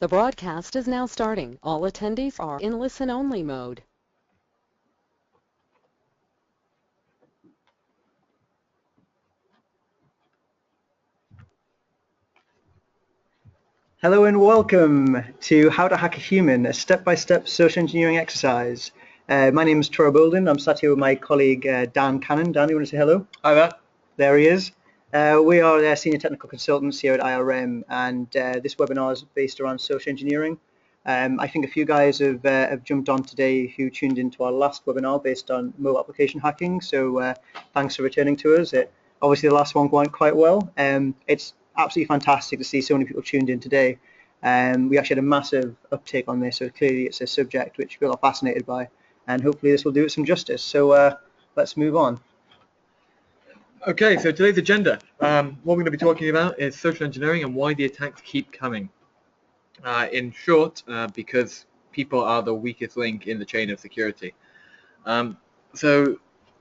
The broadcast is now starting. All attendees are in listen-only mode. Hello and welcome to How to Hack a Human, a step-by-step social engineering exercise. My name is Trevor Boldon. I'm sat here with my colleague Dan Cannon. Dan, you want to say hello? Hi there. There he is. We are senior technical consultants here at IRM, and this webinar is based around social engineering. I think a few guys have jumped on today who tuned into our last webinar based on mobile application hacking, so thanks for returning to us. Obviously the last one went quite well. It's absolutely fantastic to see so many people tuned in today. We actually had a massive uptake on this, so clearly it's a subject which people are fascinated by, and hopefully this will do it some justice. So let's move on. Okay, so today's agenda, what we're going to be talking about is social engineering and why the attacks keep coming. In short, because people are the weakest link in the chain of security. So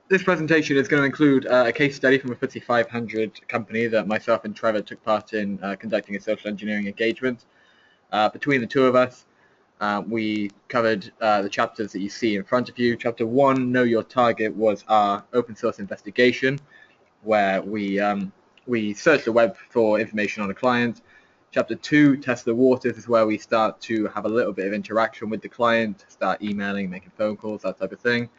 this presentation is going to include a case study from a FTSE 500 company that myself and Trevor took part in conducting a social engineering engagement. Between the two of us, we covered the chapters that you see in front of you. Chapter 1, Know Your Target, was our open source investigation, where we search the web for information on a client. Chapter 2, Test the Waters, is where we start to have a little bit of interaction with the client, start emailing, making phone calls, that type of thing.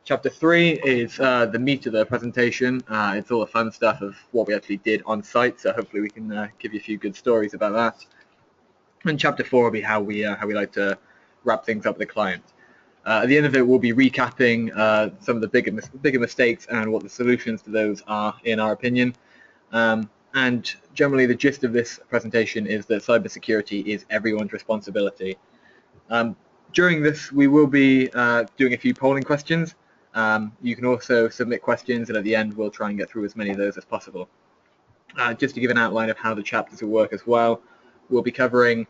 Chapter 3 is the meat of the presentation. It's all the fun stuff of what we actually did on site, so hopefully we can give you a few good stories about that. And Chapter 4 will be how we like to wrap things up with the client. At the end of it, we'll be recapping some of the bigger mistakes and what the solutions to those are, in our opinion. And generally, the gist of this presentation is that cybersecurity is everyone's responsibility. During this, we will be doing a few polling questions. You can also submit questions, and at the end, we'll try and get through as many of those as possible. Just to give an outline of how the chapters will work as well, we'll be covering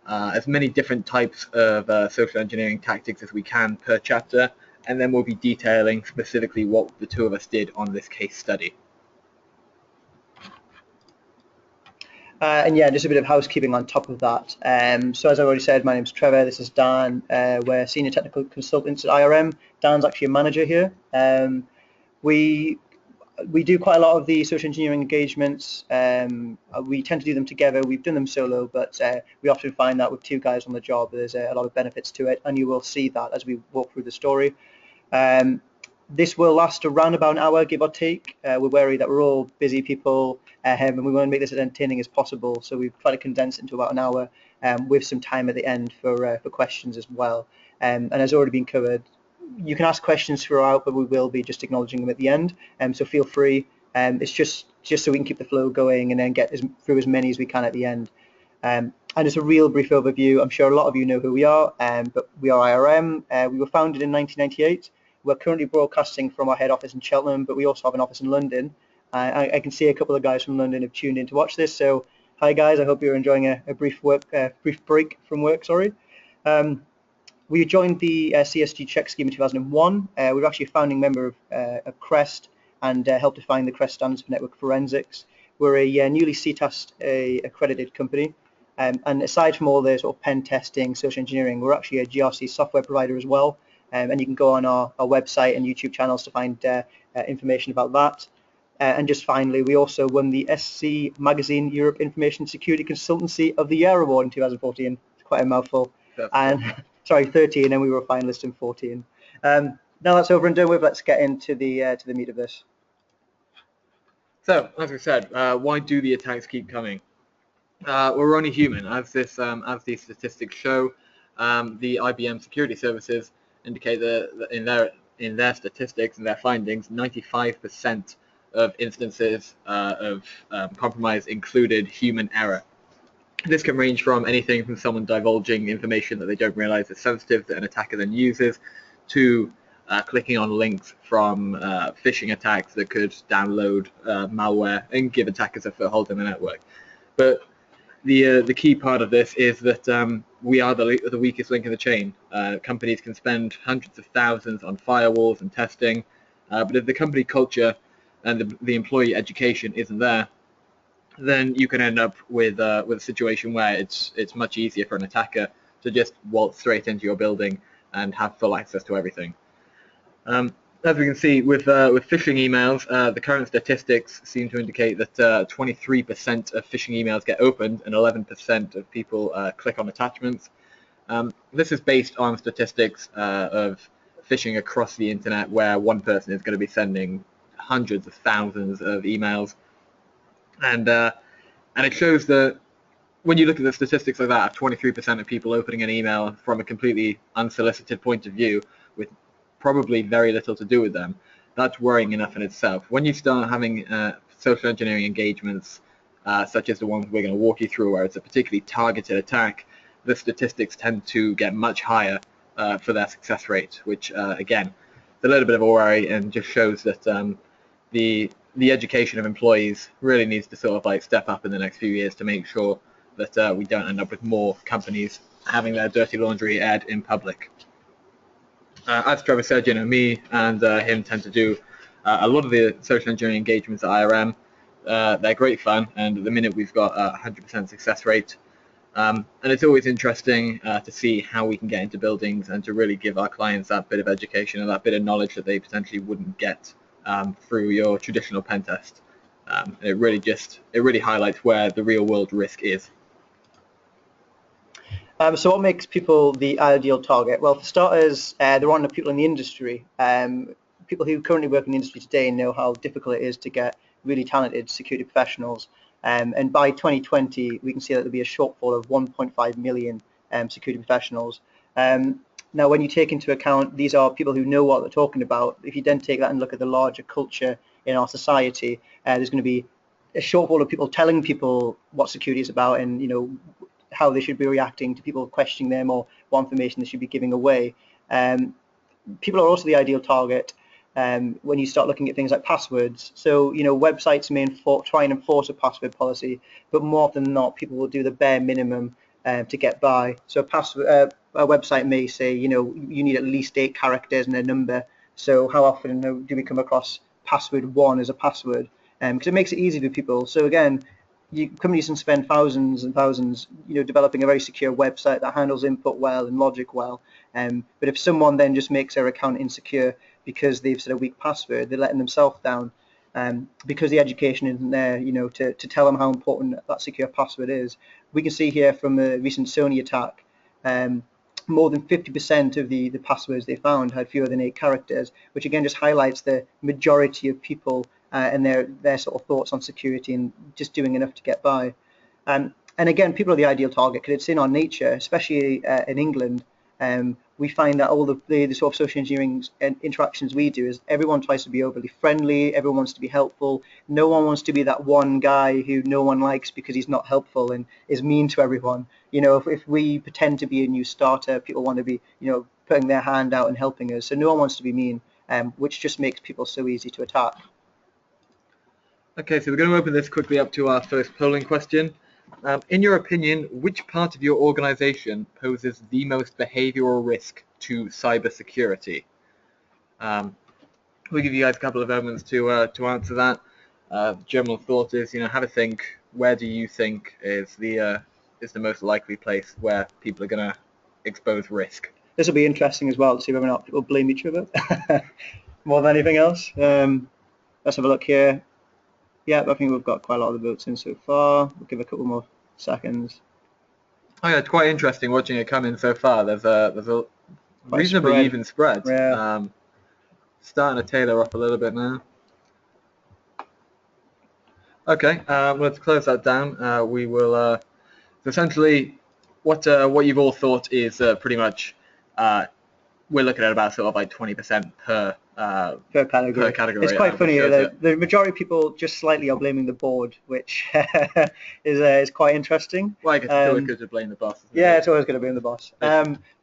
as many different types of social engineering tactics as we can per chapter, and then we'll be detailing specifically what the two of us did on this case study. And yeah, just a bit of housekeeping on top of that. So as I already said, my name's Trevor, this is Dan. We're senior technical consultants at IRM. Dan's actually a manager here. We do quite a lot of the social engineering engagements. We tend to do them together. We've done them solo, but we often find that with two guys on the job, there's a lot of benefits to it, and you will see that as we walk through the story. This will last around about an hour, give or take. We're wary that we're all busy people, and we want to make this as entertaining as possible, so we've tried to condense it into about an hour with some time at the end for questions as well. And as already been covered, you can ask questions throughout, but we will be just acknowledging them at the end, so feel free. It's just so we can keep the flow going and then get through as many as we can at the end. And it's a real brief overview. I'm sure a lot of you know who we are, but we are IRM. We were founded in 1998. We're currently broadcasting from our head office in Cheltenham, but we also have an office in London. I can see a couple of guys from London have tuned in to watch this, so hi guys, I hope you're enjoying a brief break from work. Sorry. We joined the CSG check scheme in 2001. We were actually a founding member of CREST and helped define the CREST standards for network forensics. We're a newly CTAS accredited company. And aside from all the sort of pen testing, social engineering, we're actually a GRC software provider as well. And you can go on our website and YouTube channels to find information about that. And just finally, we also won the SC Magazine Europe Information Security Consultancy of the Year Award in 2014. It's quite a mouthful. And sorry, 13, and we were a finalist in 14. Now that's over and done with. Let's get into the meat of this. So, as we said, why do the attacks keep coming? We're only human, as these statistics show. The IBM security services indicate that in their statistics and their findings, 95% of instances of compromise included human error. This can range from anything from someone divulging information that they don't realize is sensitive that an attacker then uses, to clicking on links from phishing attacks that could download malware and give attackers a foothold in the network. But the key part of this is that we are the weakest link in the chain. Companies can spend hundreds of thousands on firewalls and testing, but if the company culture and the employee education isn't there, then you can end up with a situation where it's much easier for an attacker to just waltz straight into your building and have full access to everything. As we can see with phishing emails, the current statistics seem to indicate that 23% of phishing emails get opened and 11% of people click on attachments. This is based on statistics of phishing across the internet, where one person is going to be sending hundreds of thousands of emails, and it shows that when you look at the statistics like that, 23% of people opening an email from a completely unsolicited point of view, with probably very little to do with them, that's worrying enough in itself. When you start having social engineering engagements, such as the ones we're going to walk you through, where it's a particularly targeted attack, the statistics tend to get much higher for their success rate, which again, is a little bit of a worry, and just shows that the education of employees really needs to sort of like step up in the next few years to make sure that we don't end up with more companies having their dirty laundry aired in public. As Trevor said, me and him tend to do a lot of the social engineering engagements at IRM. They're great fun, and at the minute we've got a 100% success rate. And it's always interesting to see how we can get into buildings and to really give our clients that bit of education and that bit of knowledge that they potentially wouldn't get through your traditional pen test. It really highlights where the real world risk is. So what makes people the ideal target? Well, for starters, there aren't enough people in the industry. People who currently work in the industry today know how difficult it is to get really talented security professionals. And by 2020, we can see that there'll be a shortfall of 1.5 million security professionals. Now, when you take into account these are people who know what they're talking about, if you then take that and look at the larger culture in our society, there's going to be a shortfall of people telling people what security is about and, how they should be reacting to people questioning them or what information they should be giving away. People are also the ideal target when you start looking at things like passwords. So, websites may try and enforce a password policy, but more often than not, people will do the bare minimum to get by. So a website may say, you need at least 8 characters and a number. So how often do we come across password 1 as a password? Because it makes it easy for people. So again, companies can spend thousands and thousands, developing a very secure website that handles input well and logic well. But if someone then just makes their account insecure because they've set a weak password, they're letting themselves down. Because the education isn't there, to tell them how important that secure password is. We can see here from a recent Sony attack, more than 50% of the passwords they found had fewer than 8 characters, which again just highlights the majority of people and their sort of thoughts on security and just doing enough to get by. And again, people are the ideal target because it's in our nature, especially in England. We find that all the sort of social engineering interactions we do is everyone tries to be overly friendly, everyone wants to be helpful, no one wants to be that one guy who no one likes because he's not helpful and is mean to everyone. If we pretend to be a new starter, people want to be, putting their hand out and helping us. So no one wants to be mean, which just makes people so easy to attack. Okay, so we're going to open this quickly up to our first polling question. In your opinion, which part of your organization poses the most behavioral risk to cybersecurity? We'll give you guys a couple of moments to answer that. General thought is, have a think. Where do you think is the most likely place where people are going to expose risk? This will be interesting as well to see whether or not people blame each other more than anything else. Let's have a look here. Yeah, I think we've got quite a lot of the votes in so far. We'll give a couple more seconds. Oh yeah, it's quite interesting watching it come in so far. There's a reasonably even spread. Yeah. Starting to tailor off a little bit now. Okay, let's close that down. We will. So essentially, what you've all thought is pretty much. We're looking at about sort of like 20% per category. It's quite funny. The majority of people just slightly are blaming the board, which is quite interesting. Well, I guess it's always good to blame the boss. Yeah, it's always going to blame the boss.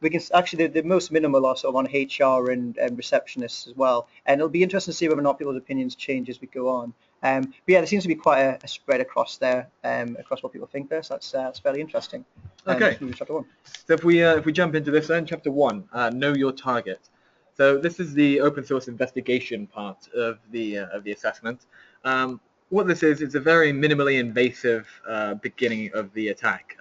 We can actually the most minimal are sort of on HR and receptionists as well, and it'll be interesting to see whether or not people's opinions change as we go on. But yeah, there seems to be quite a spread across there, across what people think there. So that's fairly interesting. Okay. Chapter 1. So if we jump into this then, chapter 1, know your target. So this is the open source investigation part of the assessment. What what this is, it's a very minimally invasive beginning of the attack.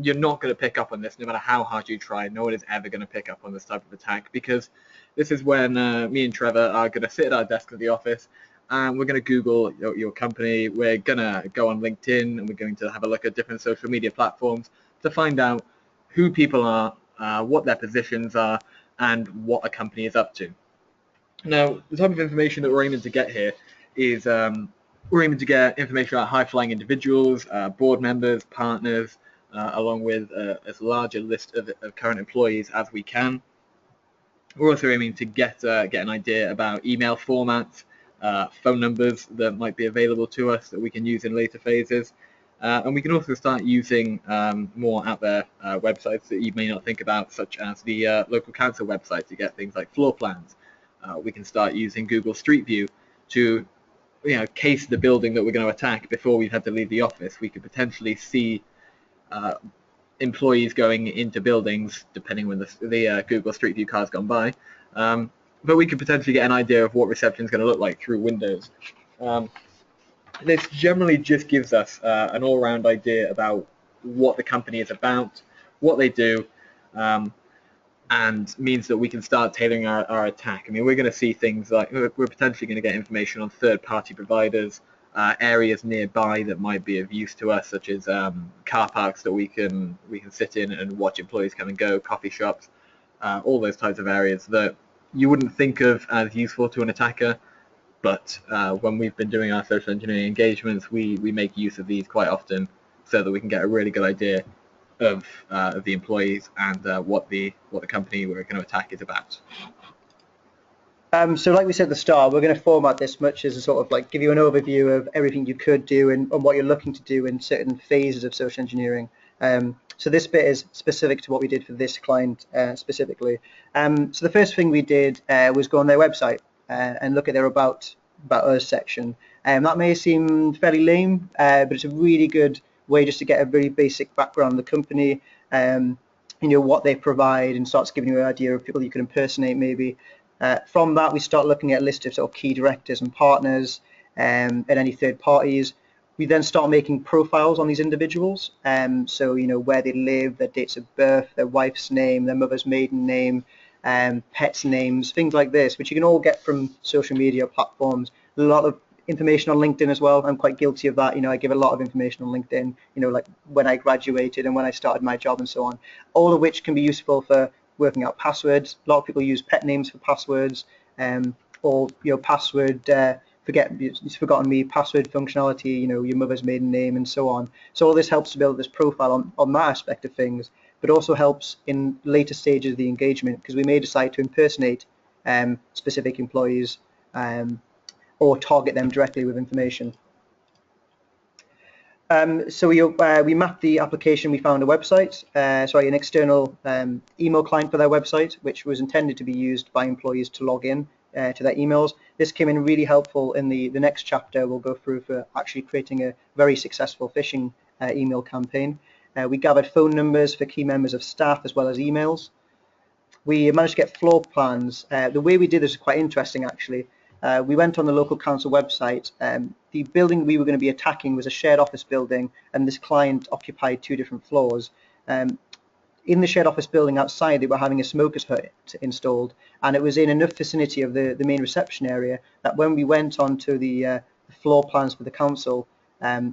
You're not going to pick up on this no matter how hard you try. No one is ever going to pick up on this type of attack, because this is when me and Trevor are going to sit at our desk at the office and we're going to Google your company. We're going to go on LinkedIn and we're going to have a look at different social media platforms to find out who people are, what their positions are, and what a company is up to. Now, the type of information that we're aiming to get here is we're aiming to get information about high-flying individuals, board members, partners, along with as large a list of current employees as we can. We're also aiming to get an idea about email formats, phone numbers that might be available to us that we can use in later phases. And we can also start using more out there websites that you may not think about, such as the local council website to get things like floor plans. We can start using Google Street View to case the building that we're going to attack before we've had to leave the office. We could potentially see employees going into buildings, depending when the Google Street View car's gone by. But we could potentially get an idea of what reception is going to look like through Windows. This generally just gives us an all-round idea about what the company is about, what they do, and means that we can start tailoring our attack. I mean, we're going to see things like, we're potentially going to get information on third-party providers, areas nearby that might be of use to us, such as car parks that we can sit in and watch employees come and go, coffee shops, all those types of areas that you wouldn't think of as useful to an attacker. But when we've been doing our social engineering engagements, we make use of these quite often so that we can get a really good idea of the employees and what the company we're going to attack is about. So like we said at the start, we're going to format this much as a sort of like give you an overview of everything you could do and what you're looking to do in certain phases of social engineering. So this bit is specific to what we did for this client specifically. So the first thing we did was go on their website and look at their about us section. That may seem fairly lame, but it's a really good way just to get a very basic background on the company, what they provide, and starts giving you an idea of people you can impersonate maybe. From that, we start looking at a list of sort of key directors and partners and any third parties. We then start making profiles on these individuals. So, where they live, their dates of birth, their wife's name, their mother's maiden name, pets' names, things like this, which you can all get from social media platforms. A lot of information on LinkedIn as well. I'm quite guilty of that. I give a lot of information on LinkedIn, like when I graduated and when I started my job and so on, all of which can be useful for working out passwords. A lot of people use pet names for passwords, or password it's forgotten me password functionality, your mother's maiden name and so on. So all this helps to build this profile on that aspect of things, but also helps in later stages of the engagement, because we may decide to impersonate specific employees or target them directly with information. So we mapped the application. We found a website, an external email client for their website, which was intended to be used by employees to log in to their emails. This came in really helpful in the next chapter we'll go through for actually creating a very successful phishing email campaign. We gathered phone numbers for key members of staff as well as emails. We managed to get floor plans. The way we did this is quite interesting actually. We went on the local council website. The building we were going to be attacking was a shared office building, and this client occupied 2 different floors. In the shared office building outside, they were having a smoker's hut installed, and it was in enough vicinity of the main reception area that when we went onto the floor plans for the council,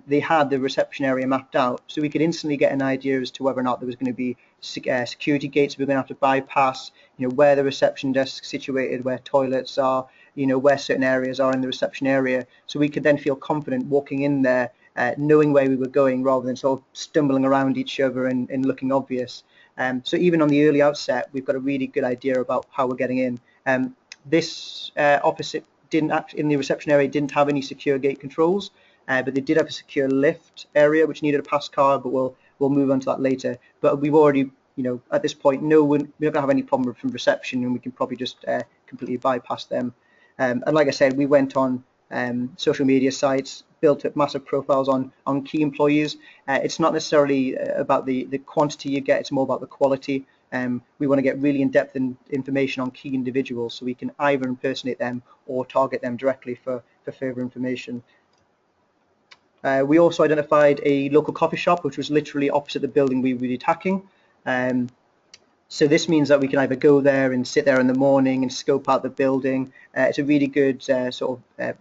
they had the reception area mapped out, so we could instantly get an idea as to whether or not there was going to be security gates we were going to have to bypass, where the reception desk is situated, where toilets are, where certain areas are in the reception area, so we could then feel confident walking in there, knowing where we were going rather than sort of stumbling around each other and looking obvious. So even on the early outset, we've got a really good idea about how we're getting in. This office in the reception area didn't have any secure gate controls, but they did have a secure lift area which needed a pass card, but we'll move on to that later. But we've already, at this point, we're not going to have any problem from reception, and we can probably just completely bypass them. And like I said, we went on social media sites, built up massive profiles on key employees. It's not necessarily about the quantity you get, it's more about the quality. We want to get really in-depth information on key individuals so we can either impersonate them or target them directly for further information. We also identified a local coffee shop, which was literally opposite the building we were attacking. So this means that we can either go there and sit there in the morning and scope out the building. It's a really good sort of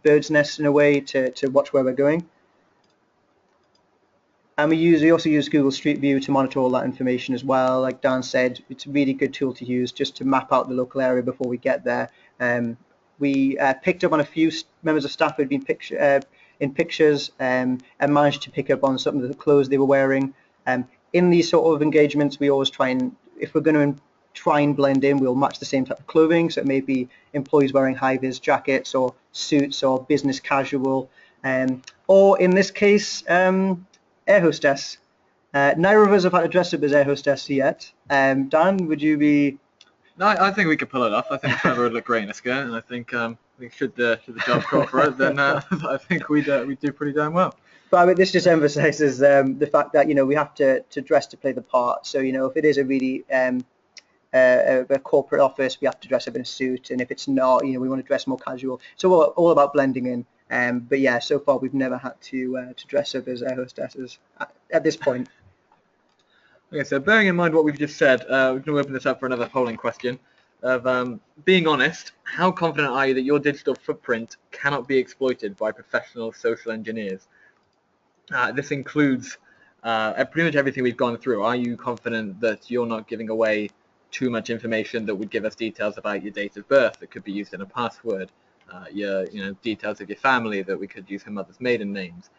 bird's nest in a way to watch where we're going. And we also use Google Street View to monitor all that information as well. Like Dan said, it's a really good tool to use just to map out the local area before we get there. We picked up on a few members of staff who had been in pictures and managed to pick up on some of the clothes they were wearing. In these sort of engagements, we always try and, if we're going to try and blend in, we'll match the same type of clothing. So it may be employees wearing high-vis jackets or suits or business casual, or in this case, air hostess. Neither of us have had to dress up as air hostess yet. Dan, would you be? No, I think we could pull it off. I think Trevor would look great in a skirt, and I think should the job call for it, then I think we'd do pretty damn well. But I mean, this just emphasises the fact that we have to dress to play the part. So if it is a really a corporate office, we have to dress up in a suit, and if it's not, we want to dress more casual. So all about blending in. But yeah, so far we've never had to dress up as air hostesses at this point. Okay, so bearing in mind what we've just said, we're going to open this up for another polling question of being honest, how confident are you that your digital footprint cannot be exploited by professional social engineers? This includes pretty much everything we've gone through. Are you confident that you're not giving away too much information that would give us details about your date of birth that could be used in a password, your details of your family that we could use for mother's maiden names?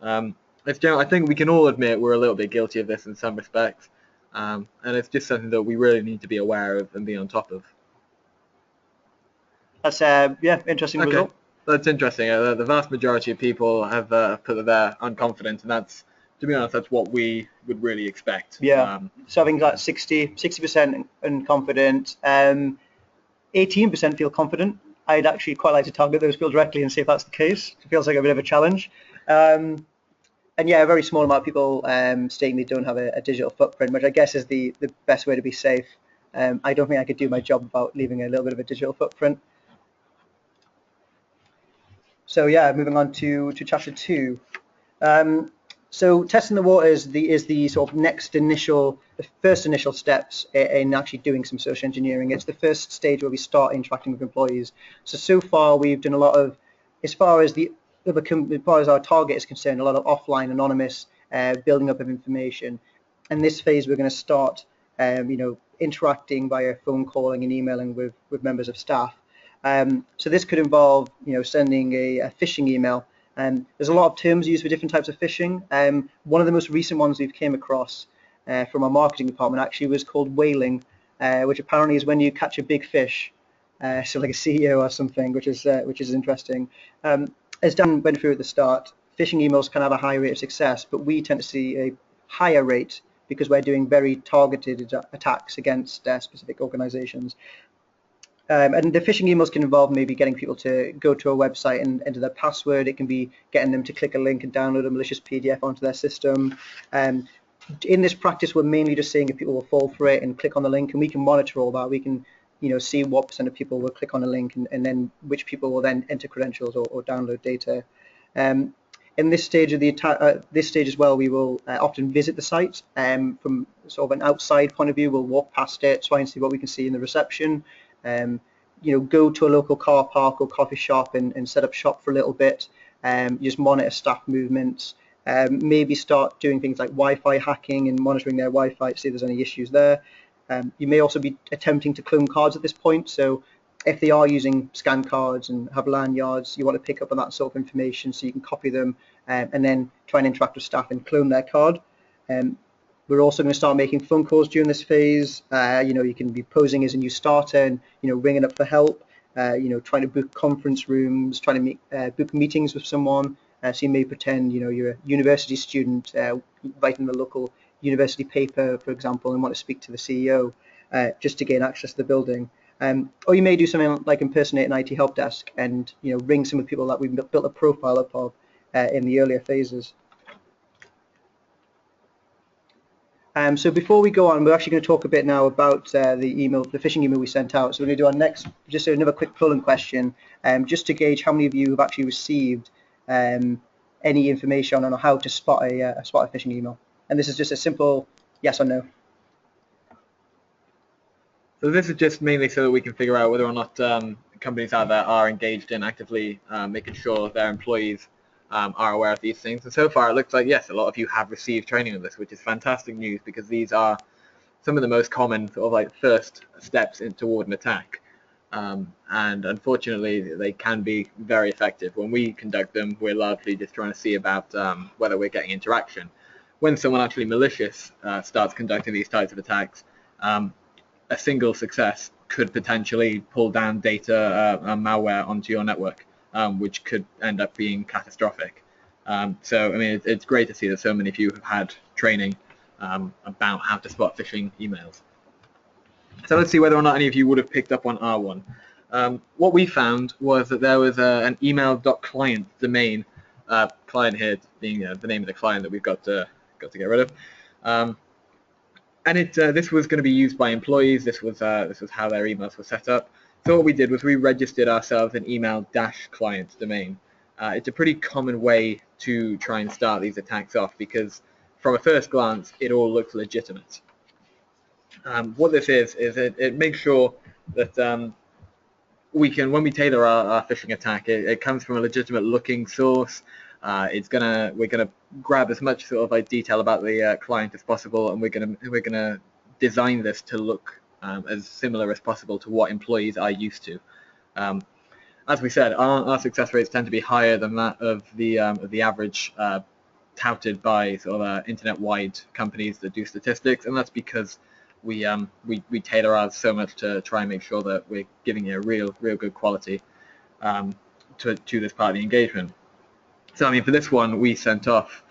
I think we can all admit we're a little bit guilty of this in some respects, and it's just something that we really need to be aware of and be on top of. That's interesting result. That's interesting. The vast majority of people have put that they're unconfident, and that's, to be honest, that's what we would really expect. Yeah. So I think like 60% unconfident, 18% feel confident. I'd actually quite like to target those people directly and see if that's the case. It feels like a bit of a challenge. And yeah, a very small amount of people stating they don't have a digital footprint, which I guess is the best way to be safe. I don't think I could do my job without leaving a little bit of a digital footprint. So yeah, moving on to chapter 2. So testing the waters is the sort of the first initial steps in actually doing some social engineering. It's the first stage where we start interacting with employees. So far we've done a lot of, as far as our target is concerned, a lot of offline anonymous building up of information. And this phase we're going to start, interacting via phone calling and emailing with members of staff. So this could involve, sending a phishing email. There's a lot of terms used for different types of phishing. One of the most recent ones we've came across from our marketing department actually was called whaling, which apparently is when you catch a big fish, so like a CEO or something, which is interesting. As Dan went through at the start, phishing emails can have a high rate of success, but we tend to see a higher rate because we're doing very targeted attacks against specific organizations. And the phishing emails can involve maybe getting people to go to a website and enter their password. It can be getting them to click a link and download a malicious PDF onto their system. In this practice, we're mainly just seeing if people will fall for it and click on the link, and we can monitor all that. We can, see what % of people will click on a link and then which people will then enter credentials or download data. In this stage of the attack, this stage as well, we will often visit the site from sort of an outside point of view. We'll walk past it, try and see what we can see in the reception. Go to a local car park or coffee shop and set up shop for a little bit. Just monitor staff movements. Maybe start doing things like Wi-Fi hacking and monitoring their Wi-Fi to see if there's any issues there. You may also be attempting to clone cards at this point. So if they are using scan cards and have lanyards, you want to pick up on that sort of information so you can copy them and then try and interact with staff and clone their card. We're also going to start making phone calls during this phase. You can be posing as a new starter and, ringing up for help, trying to book conference rooms, trying to book meetings with someone. So you may pretend, you're a university student writing the local university paper, for example, and want to speak to the CEO just to gain access to the building. Or you may do something like impersonate an IT help desk and, ring some of the people that we've built a profile up of in the earlier phases. So before we go on, we're actually going to talk a bit now about the phishing email we sent out. So we're going to do our next, just another quick polling question, just to gauge how many of you have actually received a any information on how to spot a phishing email. And this is just a simple yes or no. So this is just mainly so that we can figure out whether or not companies out there are engaged in actively making sure their employees are aware of these things. And so far it looks like, yes, a lot of you have received training on this, which is fantastic news, because these are some of the most common sort of like first steps toward an attack. And unfortunately, they can be very effective. When we conduct them, we're largely just trying to see about whether we're getting interaction. When someone actually malicious starts conducting these types of attacks, a single success could potentially pull down data and malware onto your network, which could end up being catastrophic. So, I mean, it's great to see that so many of you have had training about how to spot phishing emails. So let's see whether or not any of you would have picked up on R1. What we found was that there was an email.client domain, client here being the name of the client that we've got to get rid of. And this was going to be used by employees. This was how their emails were set up. So what we did was we registered ourselves an email-client domain. It's a pretty common way to try and start these attacks off, because from a first glance, it all looks legitimate. What this is it makes sure that we can, when we tailor our phishing attack, it comes from a legitimate looking source. We're gonna grab as much sort of like detail about the client as possible, and we're gonna design this to look as similar as possible to what employees are used to. As we said, our success rates tend to be higher than that of the average touted by sort of internet-wide companies that do statistics, and that's because we tailor ours so much to try and make sure that we're giving you a real good quality to this part of the engagement. So I mean, for this one, we sent off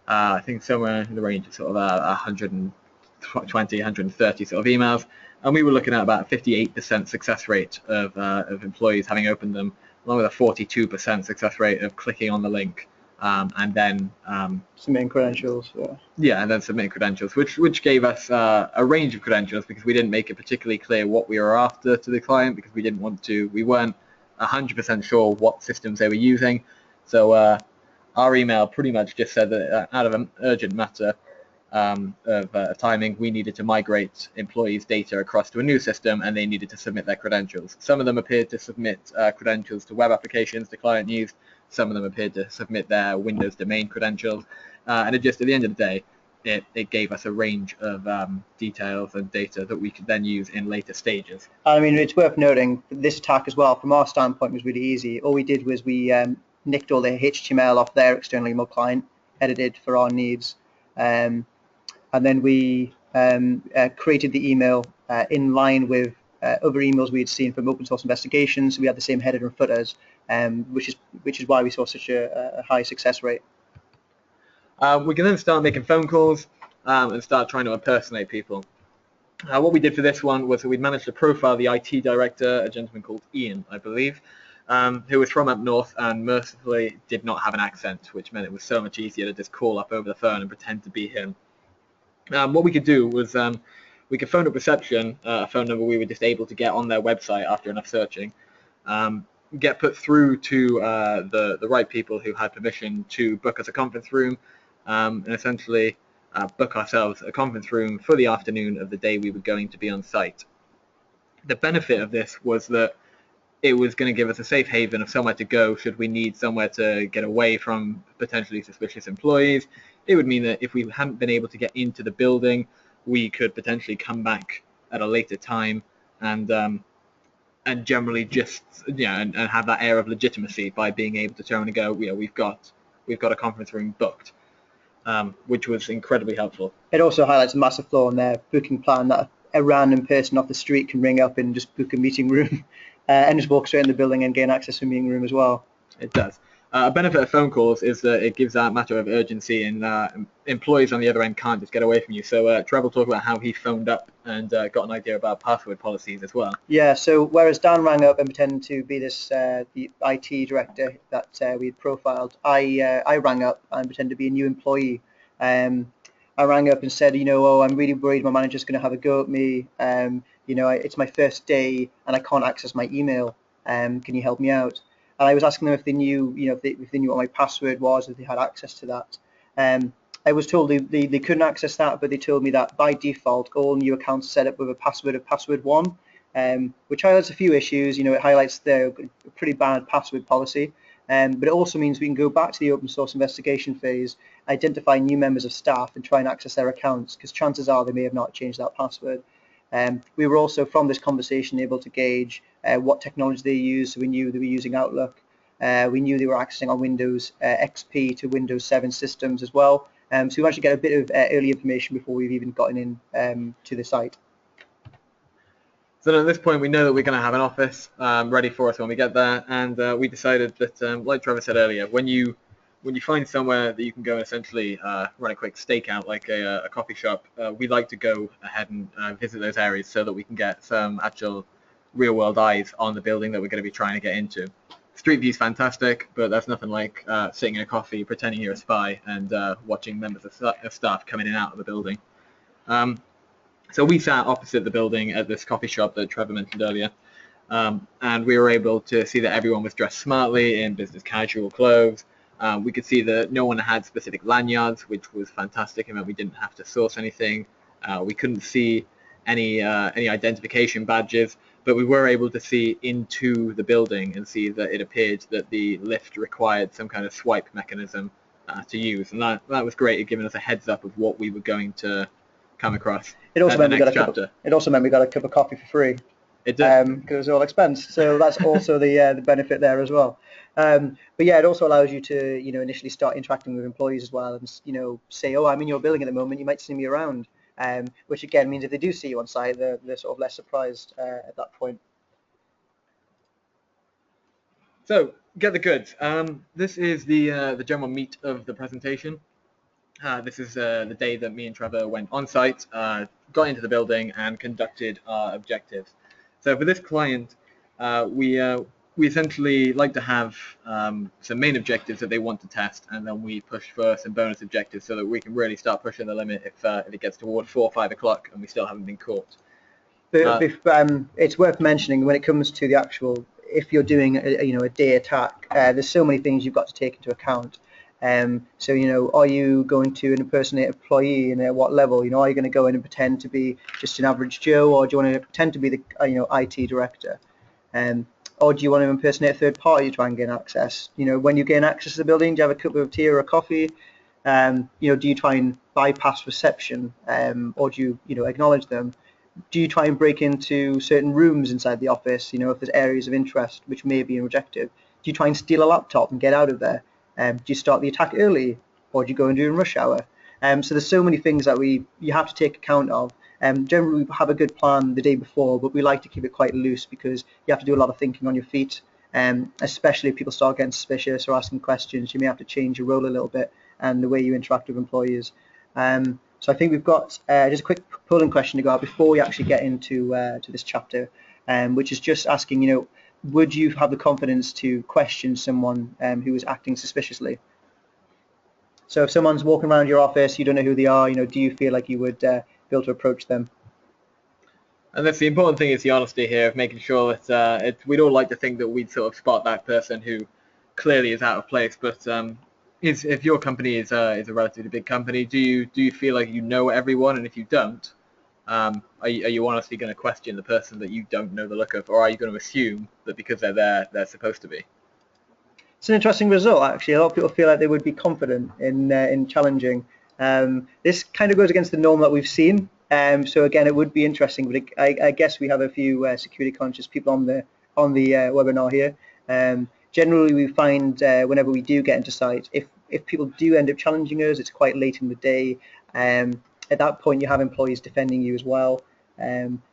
I think somewhere in the range of sort of 120, 130 sort of emails, and we were looking at about a 58% success rate of employees having opened them, along with a 42% success rate of clicking on the link and then submitting credentials. Yeah, and then submitting credentials, which gave us a range of credentials, because we didn't make it particularly clear what we were after to the client, because we weren't 100% sure what systems they were using. So our email pretty much just said that out of an urgent matter of timing, we needed to migrate employees' data across to a new system, and they needed to submit their credentials. Some of them appeared to submit credentials to web applications the client used. Some of them appeared to submit their Windows domain credentials. And it just, at the end of the day, it gave us a range of details and data that we could then use in later stages. I mean, it's worth noting this attack as well, from our standpoint, was really easy. All we did was we nicked all the HTML off their external email client, edited for our needs, and then we created the email in line with other emails we had seen from open source investigations. So we had the same header and footers, which is why we saw such a high success rate. We can then start making phone calls and start trying to impersonate people. What we did for this one was that we managed to profile the IT director, a gentleman called Ian, I believe, who was from up north and mercifully did not have an accent, which meant it was so much easier to just call up over the phone and pretend to be him. What we could do was we could phone up reception, a phone number we were just able to get on their website after enough searching, get put through to the right people who had permission to book us a conference room, and essentially book ourselves a conference room for the afternoon of the day we were going to be on site. The benefit of this was that it was going to give us a safe haven of somewhere to go should we need somewhere to get away from potentially suspicious employees. It would mean that if we hadn't been able to get into the building, we could potentially come back at a later time and generally just and have that air of legitimacy by being able to turn and go, we've got a conference room booked, which was incredibly helpful. It also highlights a massive flaw in their booking plan, that a random person off the street can ring up and just book a meeting room and just walk straight in the building and gain access to a meeting room as well. It does. A benefit of phone calls is that it gives that matter of urgency, and employees on the other end can't just get away from you. So Trevor will talk about how he phoned up and got an idea about password policies as well. Yeah, so whereas Dan rang up and pretended to be this the IT director that we had profiled, I rang up and pretended to be a new employee. I rang up and said, I'm really worried my manager's going to have a go at me. It's my first day and I can't access my email. Can you help me out? and I was asking them if they knew, if they knew what my password was, if they had access to that. I was told they couldn't access that, but they told me that by default, all new accounts are set up with a password of password1, which highlights a few issues. It highlights their pretty bad password policy, but it also means we can go back to the open source investigation phase, identify new members of staff and try and access their accounts, because chances are they may have not changed that password. We were also, from this conversation, able to gauge what technology they use. So we knew they were using Outlook. We knew they were accessing on Windows XP to Windows 7 systems as well. So we managed to get a bit of early information before we've even gotten in to the site. So at this point, we know that we're going to have an office ready for us when we get there, and we decided that, like Trevor said earlier, when you find somewhere that you can go and essentially run a quick stakeout, like a coffee shop, we like to go ahead and visit those areas so that we can get some actual real-world eyes on the building that we're going to be trying to get into. Street view's fantastic, but there's nothing like sitting in a coffee, pretending you're a spy, and watching members of staff come in and out of the building. So we sat opposite the building at this coffee shop that Trevor mentioned earlier, and we were able to see that everyone was dressed smartly in business casual clothes. We could see that no one had specific lanyards, which was fantastic. It meant we didn't have to source anything. We couldn't see any identification badges, but we were able to see into the building and see that it appeared that the lift required some kind of swipe mechanism to use, and that was great at giving us a heads up of what we were going to come across. It also meant we got a cup of coffee for free. It did. Because it was all expense. So that's also the benefit there as well. But yeah, it also allows you to initially start interacting with employees as well, and say, oh, I'm in your building at the moment, you might see me around. Which again means if they do see you on site, they're sort of less surprised at that point. So get the goods. This is the general meat of the presentation. This is the day that me and Trevor went on site, got into the building, and conducted our objectives. So for this client, we essentially like to have some main objectives that they want to test, and then we push for some bonus objectives so that we can really start pushing the limit if it gets toward 4 or 5 o'clock and we still haven't been caught. It's worth mentioning when it comes to the actual, if you're doing a day attack, there's so many things you've got to take into account. So are you going to impersonate an employee, and at what level? Are you going to go in and pretend to be just an average Joe, or do you want to pretend to be the IT director? Or do you want to impersonate a third party to try and gain access? When you gain access to the building, do you have a cup of tea or a coffee? Do you try and bypass reception, or do you acknowledge them? Do you try and break into certain rooms inside the office? If there's areas of interest which may be rejected, do you try and steal a laptop and get out of there? Do you start the attack early, or do you go and do it in rush hour? So there's so many things that you have to take account of. Generally, we have a good plan the day before, but we like to keep it quite loose because you have to do a lot of thinking on your feet, especially if people start getting suspicious or asking questions. You may have to change your role a little bit and the way you interact with employees. So I think we've got just a quick polling question to go out before we actually get into to this chapter, which is just asking, would you have the confidence to question someone who is acting suspiciously? So if someone's walking around your office, you don't know who they are, do you feel like you would be able to approach them? And that's the important thing, is the honesty here of making sure that we'd all like to think that we'd sort of spot that person who clearly is out of place. But if your company is a relatively big company, do you feel like you know everyone? And if you don't, are you honestly going to question the person that you don't know the look of, or are you going to assume that because they're there, they're supposed to be? It's an interesting result, actually. A lot of people feel like they would be confident in challenging. This kind of goes against the norm that we've seen. So again, it would be interesting, but I guess we have a few security conscious people on the webinar here. Generally, we find whenever we do get into site, if people do end up challenging us, it's quite late in the day. At that point, you have employees defending you as well.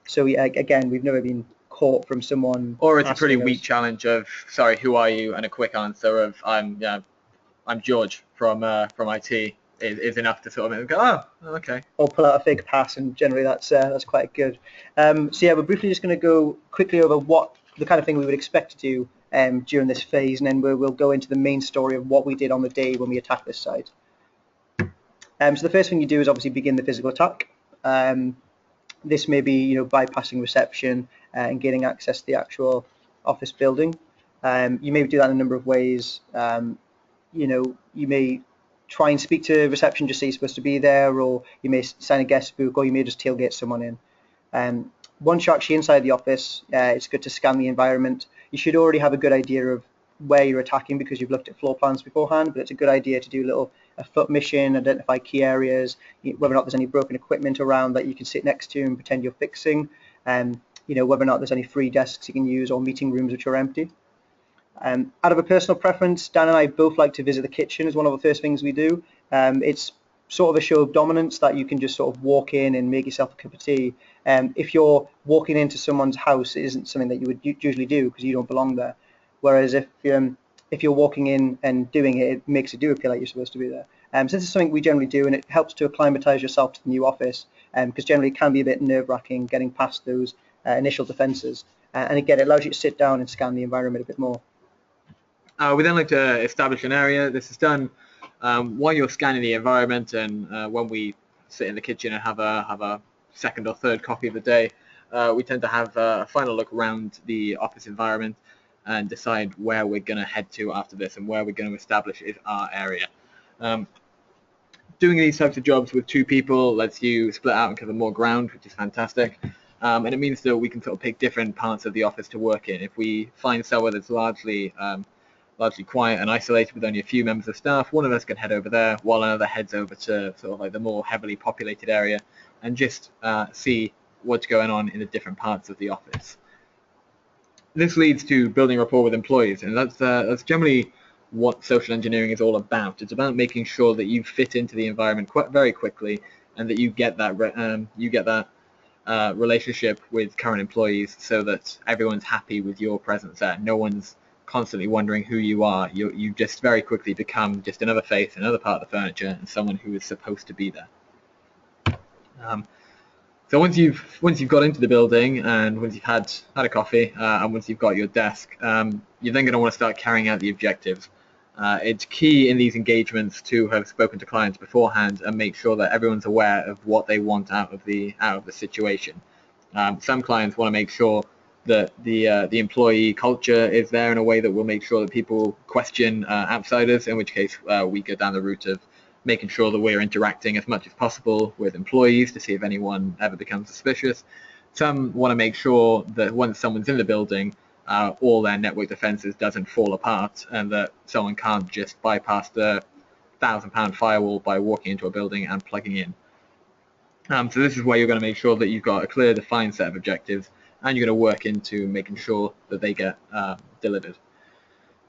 So again, we've never been caught from someone. Or it's a pretty weak challenge of, sorry, who are you, and a quick answer of I'm George from IT is enough to sort of go, oh, okay. Or pull out a fake pass, and generally that's quite good. So yeah, we're briefly just going to go quickly over what the kind of thing we would expect to do during this phase, and then we'll go into the main story of what we did on the day when we attacked this site. So the first thing you do is obviously begin the physical attack. This may be bypassing reception and gaining access to the actual office building. You may do that in a number of ways. You know, you may try and speak to reception, just say you're supposed to be there, or you may sign a guest book, or you may just tailgate someone in. Once you're actually inside the office, it's good to scan the environment. You should already have a good idea of where you're attacking because you've looked at floor plans beforehand, but it's a good idea to do a foot mission, identify key areas, whether or not there's any broken equipment around that you can sit next to and pretend you're fixing, you know, whether or not there's any free desks you can use or meeting rooms which are empty. Out of a personal preference, Dan and I both like to visit the kitchen as one of the first things we do. It's sort of a show of dominance that you can just sort of walk in and make yourself a cup of tea. If you're walking into someone's house, it isn't something that you would usually do because you don't belong there. Whereas if you're walking in and doing it, it makes it do appear like you're supposed to be there. So this is something we generally do, and it helps to acclimatise yourself to the new office, because generally it can be a bit nerve-wracking getting past those initial defences. And again, it allows you to sit down and scan the environment a bit more. We then like to establish an area. This is done while you're scanning the environment, and when we sit in the kitchen and have a second or third coffee of the day, we tend to have a final look around the office environment and decide where we're going to head to after this and where we're going to establish is our area. Doing these types of jobs with two people lets you split out and cover more ground, which is fantastic. And it means that we can sort of pick different parts of the office to work in. If we find somewhere that's largely quiet and isolated with only a few members of staff, one of us can head over there while another heads over to sort of like the more heavily populated area and just see what's going on in the different parts of the office. This leads to building rapport with employees, and that's generally what social engineering is all about. It's about making sure that you fit into the environment very quickly and that you get that relationship with current employees so that everyone's happy with your presence there. No one's constantly wondering who you are. You just very quickly become just another face, another part of the furniture, and someone who is supposed to be there. So once you've got into the building and once you've had a coffee and once you've got your desk, you're then going to want to start carrying out the objectives. It's key in these engagements to have spoken to clients beforehand and make sure that everyone's aware of what they want out of the situation. Some clients want to make sure that the employee culture is there in a way that will make sure that people question outsiders, in which case we go down the route of making sure that we're interacting as much as possible with employees to see if anyone ever becomes suspicious. Some want to make sure that once someone's in the building, all their network defenses doesn't fall apart and that someone can't just bypass the £1,000 firewall by walking into a building and plugging in. So this is where you're going to make sure that you've got a clear defined set of objectives and you're going to work into making sure that they get delivered.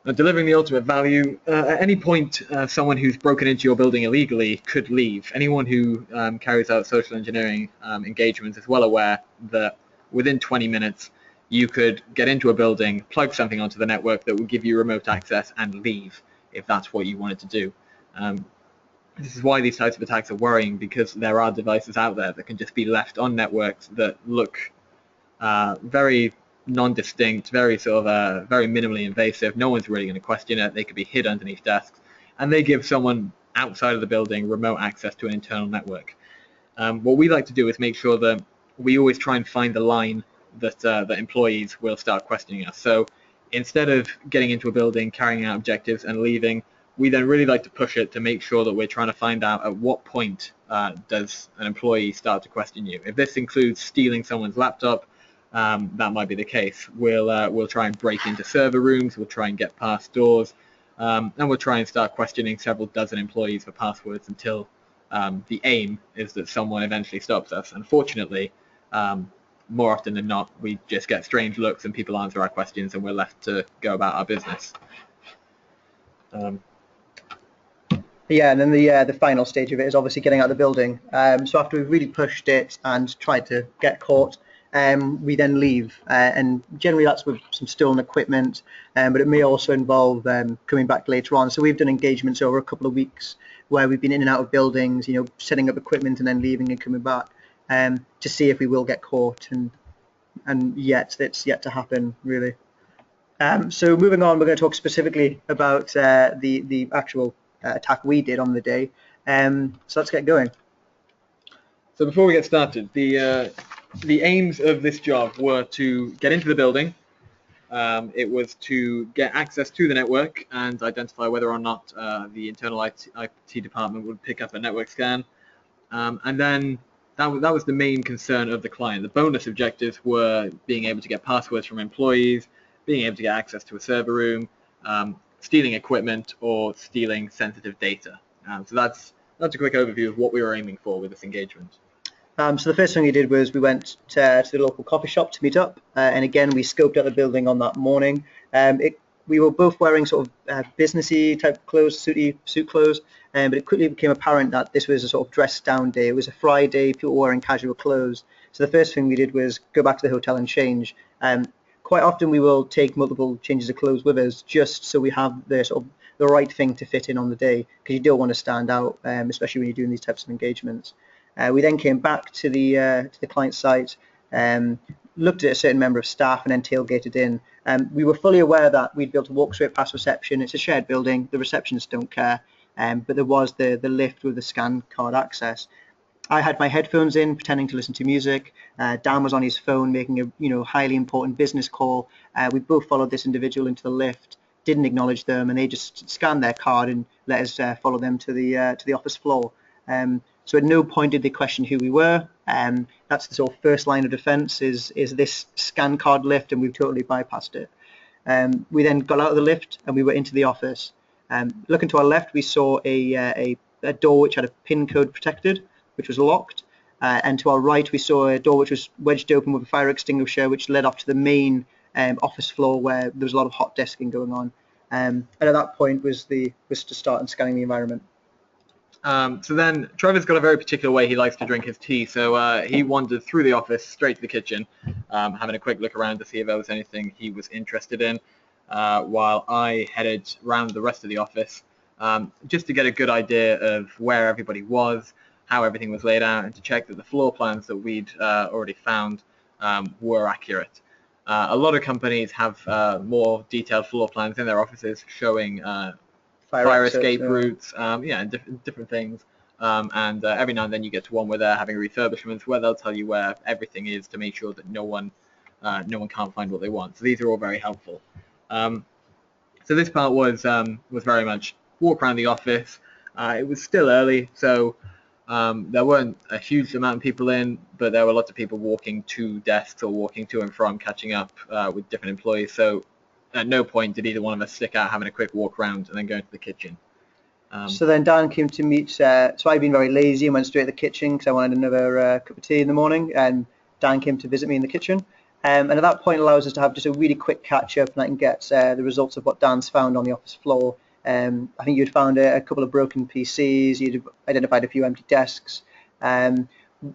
Delivering the ultimate value, at any point someone who's broken into your building illegally could leave. Anyone who carries out social engineering engagements is well aware that within 20 minutes you could get into a building, plug something onto the network that will give you remote access and leave if that's what you wanted to do. This is why these types of attacks are worrying, because there are devices out there that can just be left on networks that look very non-distinct, very minimally invasive. No one's really going to question it. They could be hid underneath desks, and they give someone outside of the building remote access to an internal network. What we like to do is make sure that we always try and find the line that employees will start questioning us. So instead of getting into a building, carrying out objectives and leaving, we then really like to push it to make sure that we're trying to find out at what point does an employee start to question you. If this includes stealing someone's laptop, that might be the case. We'll try and break into server rooms, we'll try and get past doors, and we'll try and start questioning several dozen employees for passwords until the aim is that someone eventually stops us. Unfortunately, more often than not, we just get strange looks and people answer our questions and we're left to go about our business. Yeah, and then the final stage of it is obviously getting out of the building. So after we've really pushed it and tried to get caught, we then leave, and generally that's with some stolen equipment, but it may also involve coming back later on. So we've done engagements over a couple of weeks where we've been in and out of buildings, you know, setting up equipment and then leaving and coming back to see if we will get caught, and yet it's yet to happen, really. So moving on, we're going to talk specifically about the actual attack we did on the day. So let's get going. So before we get started, the aims of this job were to get into the building, It was to get access to the network and identify whether or not the internal IT department would pick up a network scan. And then that was the main concern of the client. The bonus objectives were being able to get passwords from employees, being able to get access to a server room, stealing equipment, or stealing sensitive data. So that's a quick overview of what we were aiming for with this engagement. So the first thing we did was we went to the local coffee shop to meet up, and again we scoped out the building on that morning. We were both wearing sort of businessy type clothes, suit clothes, but it quickly became apparent that this was a sort of dressed down day. It was a Friday, people were wearing casual clothes. So the first thing we did was go back to the hotel and change. Quite often we will take multiple changes of clothes with us just so we have the sort of the right thing to fit in on the day, because you don't want to stand out, especially when you're doing these types of engagements. We then came back to the client site, looked at a certain member of staff, and then tailgated in. We were fully aware that we'd be able to walk straight past reception. It's a shared building. The receptionists don't care, but there was the lift with the scan card access. I had my headphones in, pretending to listen to music. Dan was on his phone making a highly important business call. We both followed this individual into the lift, didn't acknowledge them, and they just scanned their card and let us follow them to the office floor. So at no point did they question who we were. That's the sort of first line of defence is this scan card lift, and we've totally bypassed it. We then got out of the lift and we were into the office. Looking to our left, we saw a door which had a PIN code protected, which was locked. And to our right, we saw a door which was wedged open with a fire extinguisher, which led up to the main office floor where there was a lot of hot desking going on. And at that point was to start scanning the environment. So then Trevor's got a very particular way he likes to drink his tea, so he wandered through the office straight to the kitchen, having a quick look around to see if there was anything he was interested in, while I headed around the rest of the office just to get a good idea of where everybody was, how everything was laid out, and to check that the floor plans that we'd already found were accurate. A lot of companies have more detailed floor plans in their offices showing fire escape routes, different things. And every now and then you get to one where they're having refurbishments, where they'll tell you where everything is to make sure that no one can't find what they want. So these are all very helpful. So this part was very much walk around the office. It was still early, so there weren't a huge amount of people in, but there were lots of people walking to desks or walking to and from, catching up with different employees. So at no point did either one of us stick out having a quick walk around and then go into the kitchen. So then Dan came to meet, so I'd been very lazy and went straight to the kitchen because I wanted another cup of tea in the morning, and Dan came to visit me in the kitchen. And at that point allows us to have just a really quick catch up, and I can get the results of what Dan's found on the office floor. I think you'd found a couple of broken PCs, you'd identified a few empty desks. There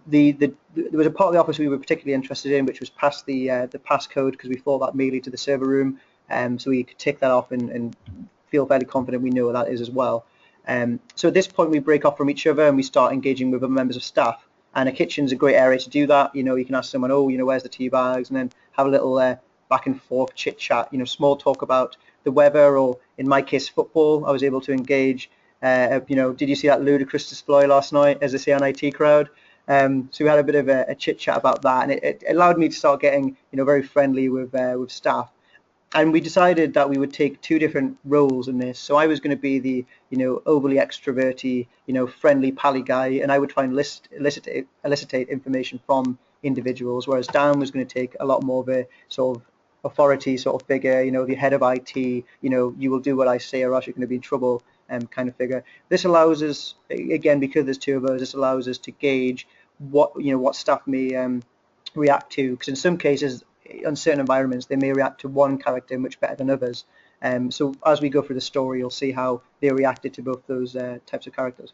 was a part of the office we were particularly interested in, which was past the passcode, because we thought that may lead to the server room. So we could tick that off and feel fairly confident we know what that is as well. So at this point we break off from each other and we start engaging with other members of staff. And a kitchen's a great area to do that. You can ask someone, where's the tea bags, and then have a little back and forth chit chat. Small talk about the weather, or in my case, football. I was able to engage. Did you see that ludicrous display last night, as they say on IT Crowd? So we had a bit of a chit chat about that, and it allowed me to start getting very friendly with staff. And we decided that we would take two different roles in this. So I was going to be the, overly extroverty, friendly pally guy, and I would try and elicit information from individuals, whereas Dan was going to take a lot more of a sort of authority sort of figure, the head of IT, you will do what I say or else you're going to be in trouble kind of figure. This allows us, again, because there's two of us, this allows us to gauge what staff may react to, because in some cases, on certain environments, they may react to one character much better than others. So as we go through the story, you'll see how they reacted to both those types of characters.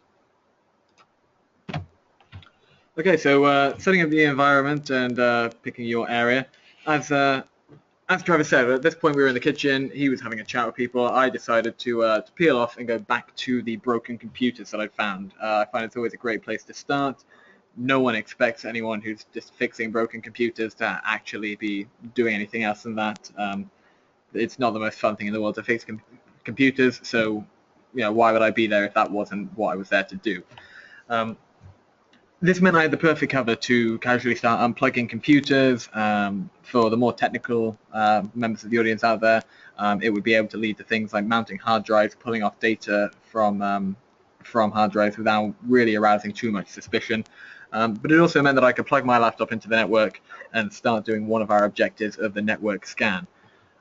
Okay, so setting up the environment and picking your area. As Trevor said, at this point we were in the kitchen. He was having a chat with people. I decided to peel off and go back to the broken computers that I'd found. I find it's always a great place to start. No one expects anyone who's just fixing broken computers to actually be doing anything else than that. It's not the most fun thing in the world to fix computers, so why would I be there if that wasn't what I was there to do? This meant I had the perfect cover to casually start unplugging computers. For the more technical members of the audience out there, it would be able to lead to things like mounting hard drives, pulling off data from hard drives without really arousing too much suspicion. But it also meant that I could plug my laptop into the network and start doing one of our objectives of the network scan.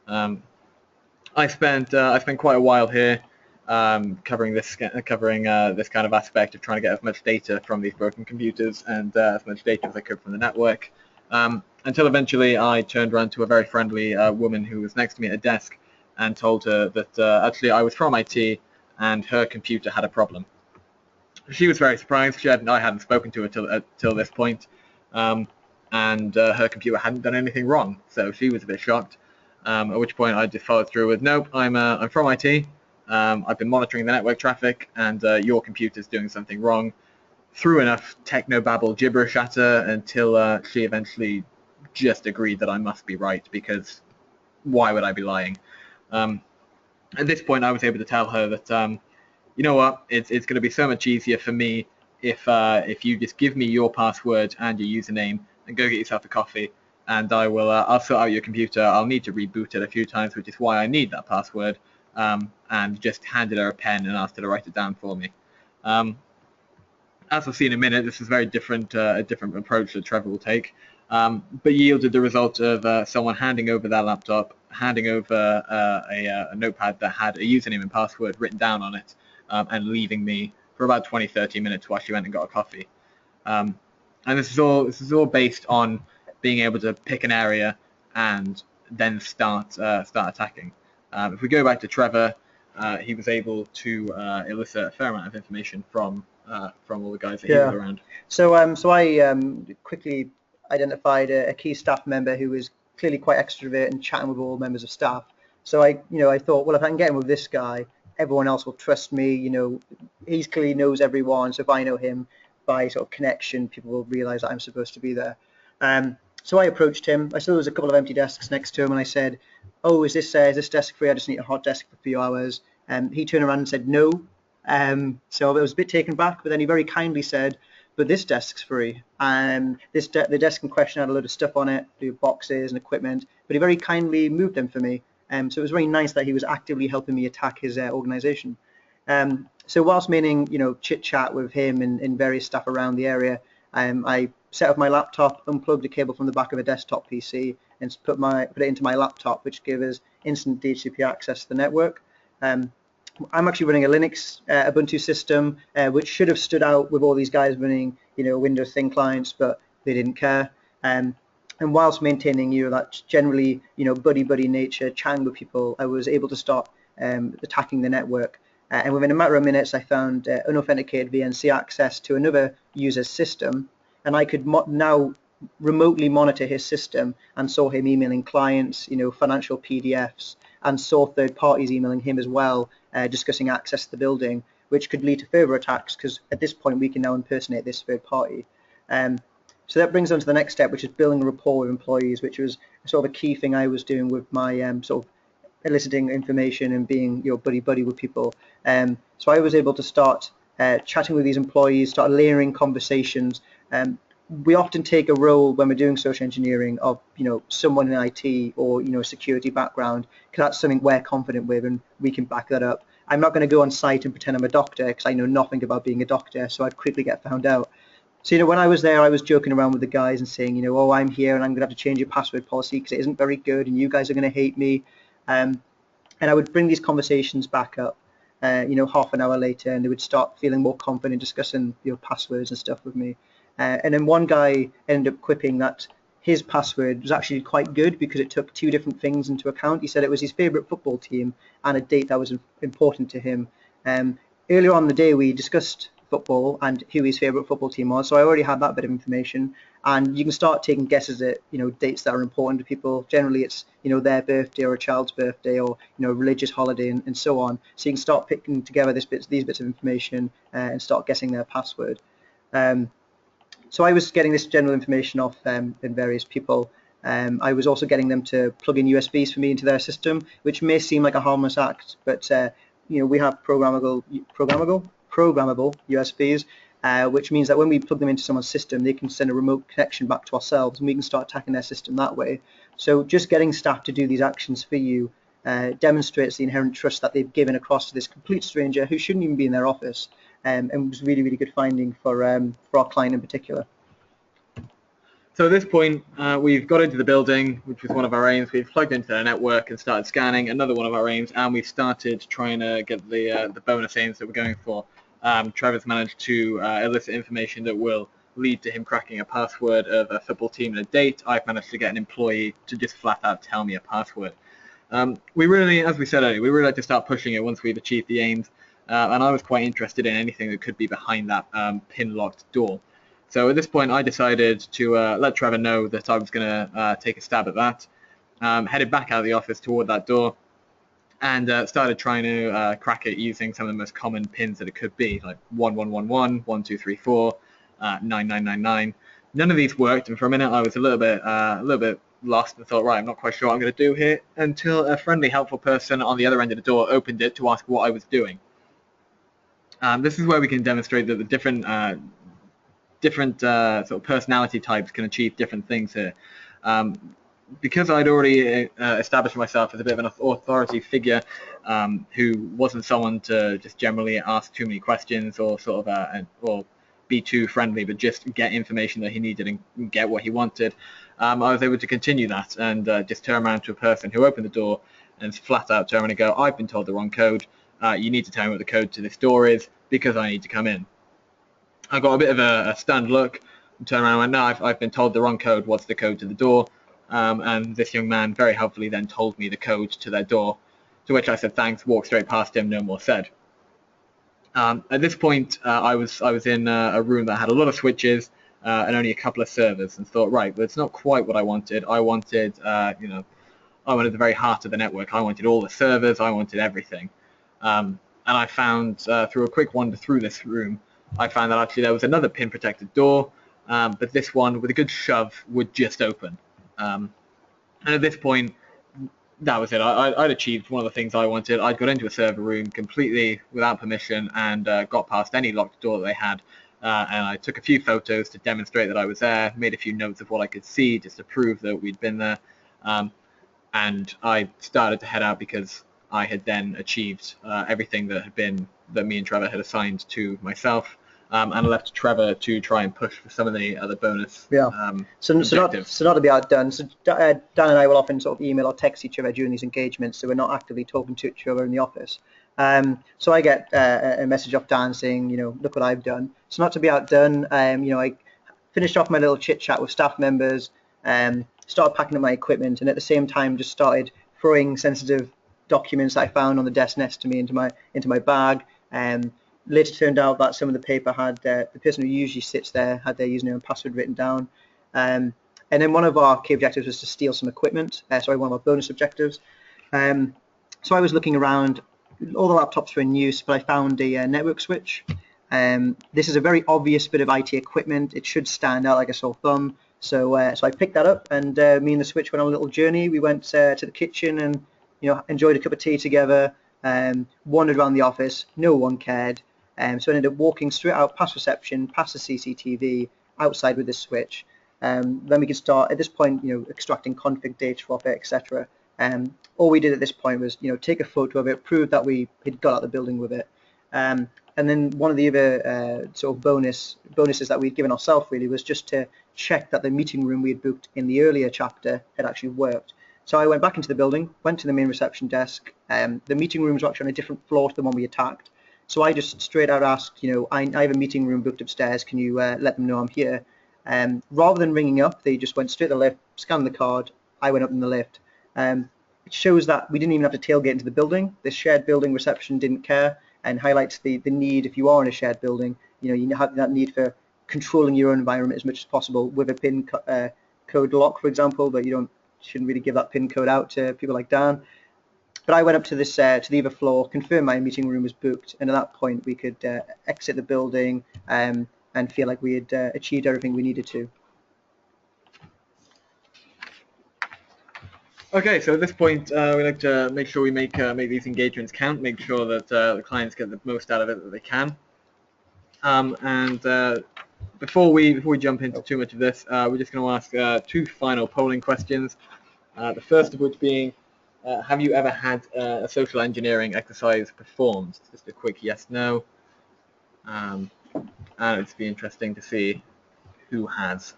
I spent quite a while here covering this kind of aspect of trying to get as much data from these broken computers and as much data as I could from the network, until eventually I turned around to a very friendly woman who was next to me at a desk and told her that actually I was from IT and her computer had a problem. She was very surprised. I hadn't spoken to her till this point, and her computer hadn't done anything wrong, so she was a bit shocked. At which point I just followed through with, nope, I'm from IT. I've been monitoring the network traffic, and your computer's doing something wrong. Through enough technobabble gibberish at her until she eventually just agreed that I must be right, because why would I be lying? At this point, I was able to tell her that, you know what, it's going to be so much easier for me if you just give me your password and your username and go get yourself a coffee, and I'll sort out your computer. I'll need to reboot it a few times, which is why I need that password. And just handed her a pen and asked her to write it down for me. As we'll see in a minute, this is very different, a different approach that Trevor will take, but yielded the result of someone handing over their laptop, handing over a notepad that had a username and password written down on it, and leaving me for about 20-30 minutes while she went and got a coffee. And this is all based on being able to pick an area and then start attacking. If we go back to Trevor, he was able to elicit a fair amount of information from all the guys that he was around. So I quickly identified a key staff member who was clearly quite extrovert and chatting with all members of staff. So I thought, well, if I can get in with this guy, everyone else will trust me. He clearly knows everyone. So if I know him by sort of connection, people will realise that I'm supposed to be there. So I approached him. I saw there was a couple of empty desks next to him, and I said, "Oh, is this desk free? I just need a hot desk for a few hours." He turned around and said, "No." So I was a bit taken back, but then he very kindly said, "But this desk's free." The desk in question had a load of stuff on it, boxes and equipment, but he very kindly moved them for me. So it was very nice that he was actively helping me attack his organisation. So whilst meaning, chit chat with him and various staff around the area, I set up my laptop, unplugged a cable from the back of a desktop PC, and put it into my laptop, which gave us instant DHCP access to the network. I'm actually running a Linux Ubuntu system, which should have stood out with all these guys running, Windows thin clients, but they didn't care. And whilst maintaining, that generally, buddy nature, chatting with people, I was able to start attacking the network. And within a matter of minutes, I found unauthenticated VNC access to another user's system, and I could now remotely monitor his system and saw him emailing clients, financial PDFs, and saw third parties emailing him as well, discussing access to the building, which could lead to further attacks, because at this point we can now impersonate this third party. So that brings on to the next step, which is building a rapport with employees, which was sort of a key thing I was doing with my sort of eliciting information and being buddy with people. So I was able to start chatting with these employees, start layering conversations. We often take a role when we're doing social engineering of someone in IT or a security background, because that's something we're confident with and we can back that up. I'm not going to go on site and pretend I'm a doctor, because I know nothing about being a doctor, so I'd quickly get found out. So when I was there, I was joking around with the guys and saying, oh, I'm here and I'm going to have to change your password policy because it isn't very good and you guys are going to hate me. And I would bring these conversations back up, half an hour later, and they would start feeling more confident discussing passwords and stuff with me. And then one guy ended up quipping that his password was actually quite good because it took two different things into account. He said it was his favourite football team and a date that was important to him. Earlier on in the day, we discussed football and who his favourite football team was, so I already had that bit of information, and you can start taking guesses at dates that are important to people. Generally it's their birthday or a child's birthday or religious holiday and so on, so you can start picking together these bits of information and start guessing their password. So I was getting this general information off in various people. I was also getting them to plug in USBs for me into their system, which may seem like a harmless act, but we have programmable USBs, which means that when we plug them into someone's system, they can send a remote connection back to ourselves, and we can start attacking their system that way. So just getting staff to do these actions for you demonstrates the inherent trust that they've given across to this complete stranger who shouldn't even be in their office, and was really, really good finding for our client in particular. So at this point, we've got into the building, which was one of our aims. We've plugged into the network and started scanning, another one of our aims, and we've started trying to get the bonus aims that we're going for. Trevor's managed to elicit information that will lead to him cracking a password of a football team and a date. I've managed to get an employee to just flat out tell me a password. We really, as we said earlier, we really like to start pushing it once we've achieved the aims, and I was quite interested in anything that could be behind that pin-locked door. So at this point, I decided to let Trevor know that I was going to take a stab at that. Headed back out of the office toward that door, and started trying to crack it using some of the most common pins that it could be, like 1111, 1234, 9999. None of these worked, and for a minute I was a little bit lost and thought, right, I'm not quite sure what I'm going to do here, until a friendly, helpful person on the other end of the door opened it to ask what I was doing. This is where we can demonstrate that the different sort of personality types can achieve different things here. Because I'd already established myself as a bit of an authority figure who wasn't someone to just generally ask too many questions or sort of or be too friendly, but just get information that he needed and get what he wanted, I was able to continue that and just turn around to a person who opened the door and flat out turn around and go, I've been told the wrong code. You need to tell me what the code to this door is because I need to come in. I got a bit of a stunned look and turned around and went, no, I've been told the wrong code. What's the code to the door? And this young man very helpfully then told me the code to their door, to which I said thanks, walked straight past him, no more said. At this point, I was in a room that had a lot of switches and only a couple of servers, and thought, right, well, it's not quite what I wanted. I wanted, I wanted the very heart of the network. I wanted all the servers. I wanted everything. And I found, through a quick wander through this room, I found that actually there was another pin-protected door, but this one, with a good shove, would just open. And at this point, that was it. I'd achieved one of the things I wanted. I'd got into a server room completely without permission and got past any locked door that they had. And I took a few photos to demonstrate that I was there, made a few notes of what I could see just to prove that we'd been there. And I started to head out because I had then achieved everything that me and Trevor had assigned to myself. And left Trevor to try and push for some of the other bonus objectives. So not to be outdone. So Dan and I will often sort of email or text each other during these engagements, so we're not actively talking to each other in the office. So I get a message off Dan saying, look what I've done. So not to be outdone, I finished off my little chit chat with staff members, started packing up my equipment, and at the same time just started throwing sensitive documents that I found on the desk next to me into my bag. Later turned out that some of the paper had the person who usually sits there had their username and password written down. And then one of our key objectives was to steal some equipment. One of our bonus objectives. So I was looking around. All the laptops were in use, but I found a network switch. This is a very obvious bit of IT equipment. It should stand out like a sore thumb. So I picked that up, and me and the switch went on a little journey. We went to the kitchen and enjoyed a cup of tea together. Wandered around the office. No one cared. So I ended up walking straight out past reception, past the CCTV, outside with this switch. Then we could start at this point, extracting config data off it, etc. All we did at this point was, take a photo of it, prove that we had got out the building with it. And then one of the other sort of bonuses that we'd given ourselves really was just to check that the meeting room we had booked in the earlier chapter had actually worked. So I went back into the building, went to the main reception desk. The meeting rooms were actually on a different floor to the one we attacked. So I just straight out asked, I have a meeting room booked upstairs. Can you let them know I'm here? Rather than ringing up, they just went straight to the lift, scanned the card. I went up in the lift. It shows that we didn't even have to tailgate into the building. The shared building reception didn't care, and highlights the need, if you are in a shared building, you have that need for controlling your own environment as much as possible with a PIN code lock, for example, but shouldn't really give that PIN code out to people like Dan. But I went up to this to the other floor, confirmed my meeting room was booked, and at that point we could exit the building and feel like we had achieved everything we needed to. Okay, so at this point we like to make sure we make these engagements count, make sure that the clients get the most out of it that they can. Before we jump into too much of this, we're just going to ask two final polling questions. The first of which being, have you ever had a social engineering exercise performed? Just a quick yes/no. And it'd be interesting to see who has.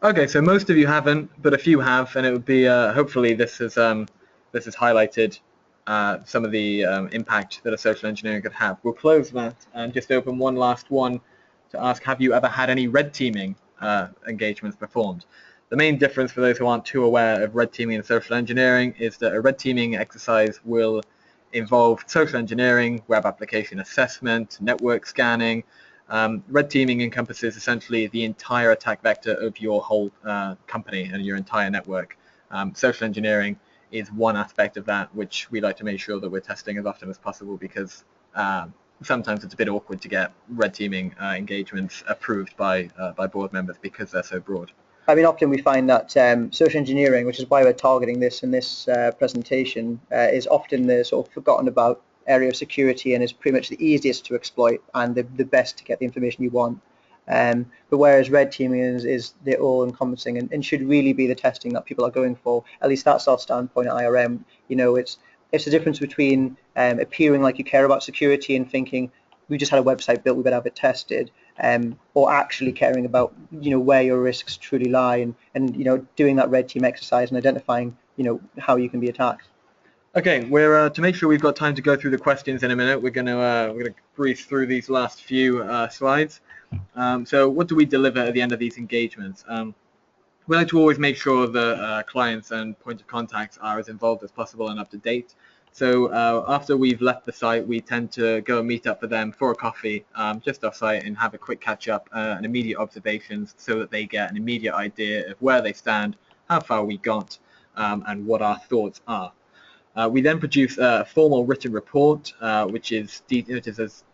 Okay, so most of you haven't, but a few have, and it would be hopefully this has highlighted some of the impact that a social engineering could have. We'll close that and just open one last one to ask, have you ever had any red teaming engagements performed? The main difference for those who aren't too aware of red teaming and social engineering is that a red teaming exercise will involve social engineering, web application assessment, network scanning. Red teaming encompasses essentially the entire attack vector of your whole company and your entire network. Social engineering is one aspect of that, which we like to make sure that we're testing as often as possible, because sometimes it's a bit awkward to get red teaming engagements approved by board members because they're so broad. I mean, often we find that social engineering, which is why we're targeting this in this presentation, is often the sort of forgotten about area of security, and is pretty much the easiest to exploit and the best to get the information you want. But whereas red teaming is the all-encompassing and should really be the testing that people are going for. At least that's our standpoint at IRM. You know, it's the difference between appearing like you care about security and thinking we just had a website built, we better have it tested, or actually caring about, you know, where your risks truly lie, and you know, doing that red team exercise and identifying, you know, how you can be attacked. Okay, we're to make sure we've got time to go through the questions in a minute, we're gonna breeze through these last few slides. So what do we deliver at the end of these engagements? We like to always make sure that clients and point of contacts are as involved as possible and up to date. So after we've left the site, we tend to go and meet up with them for a coffee, just off site, and have a quick catch up and immediate observations, so that they get an immediate idea of where they stand, how far we got, and what our thoughts are. We then produce a formal written report, which is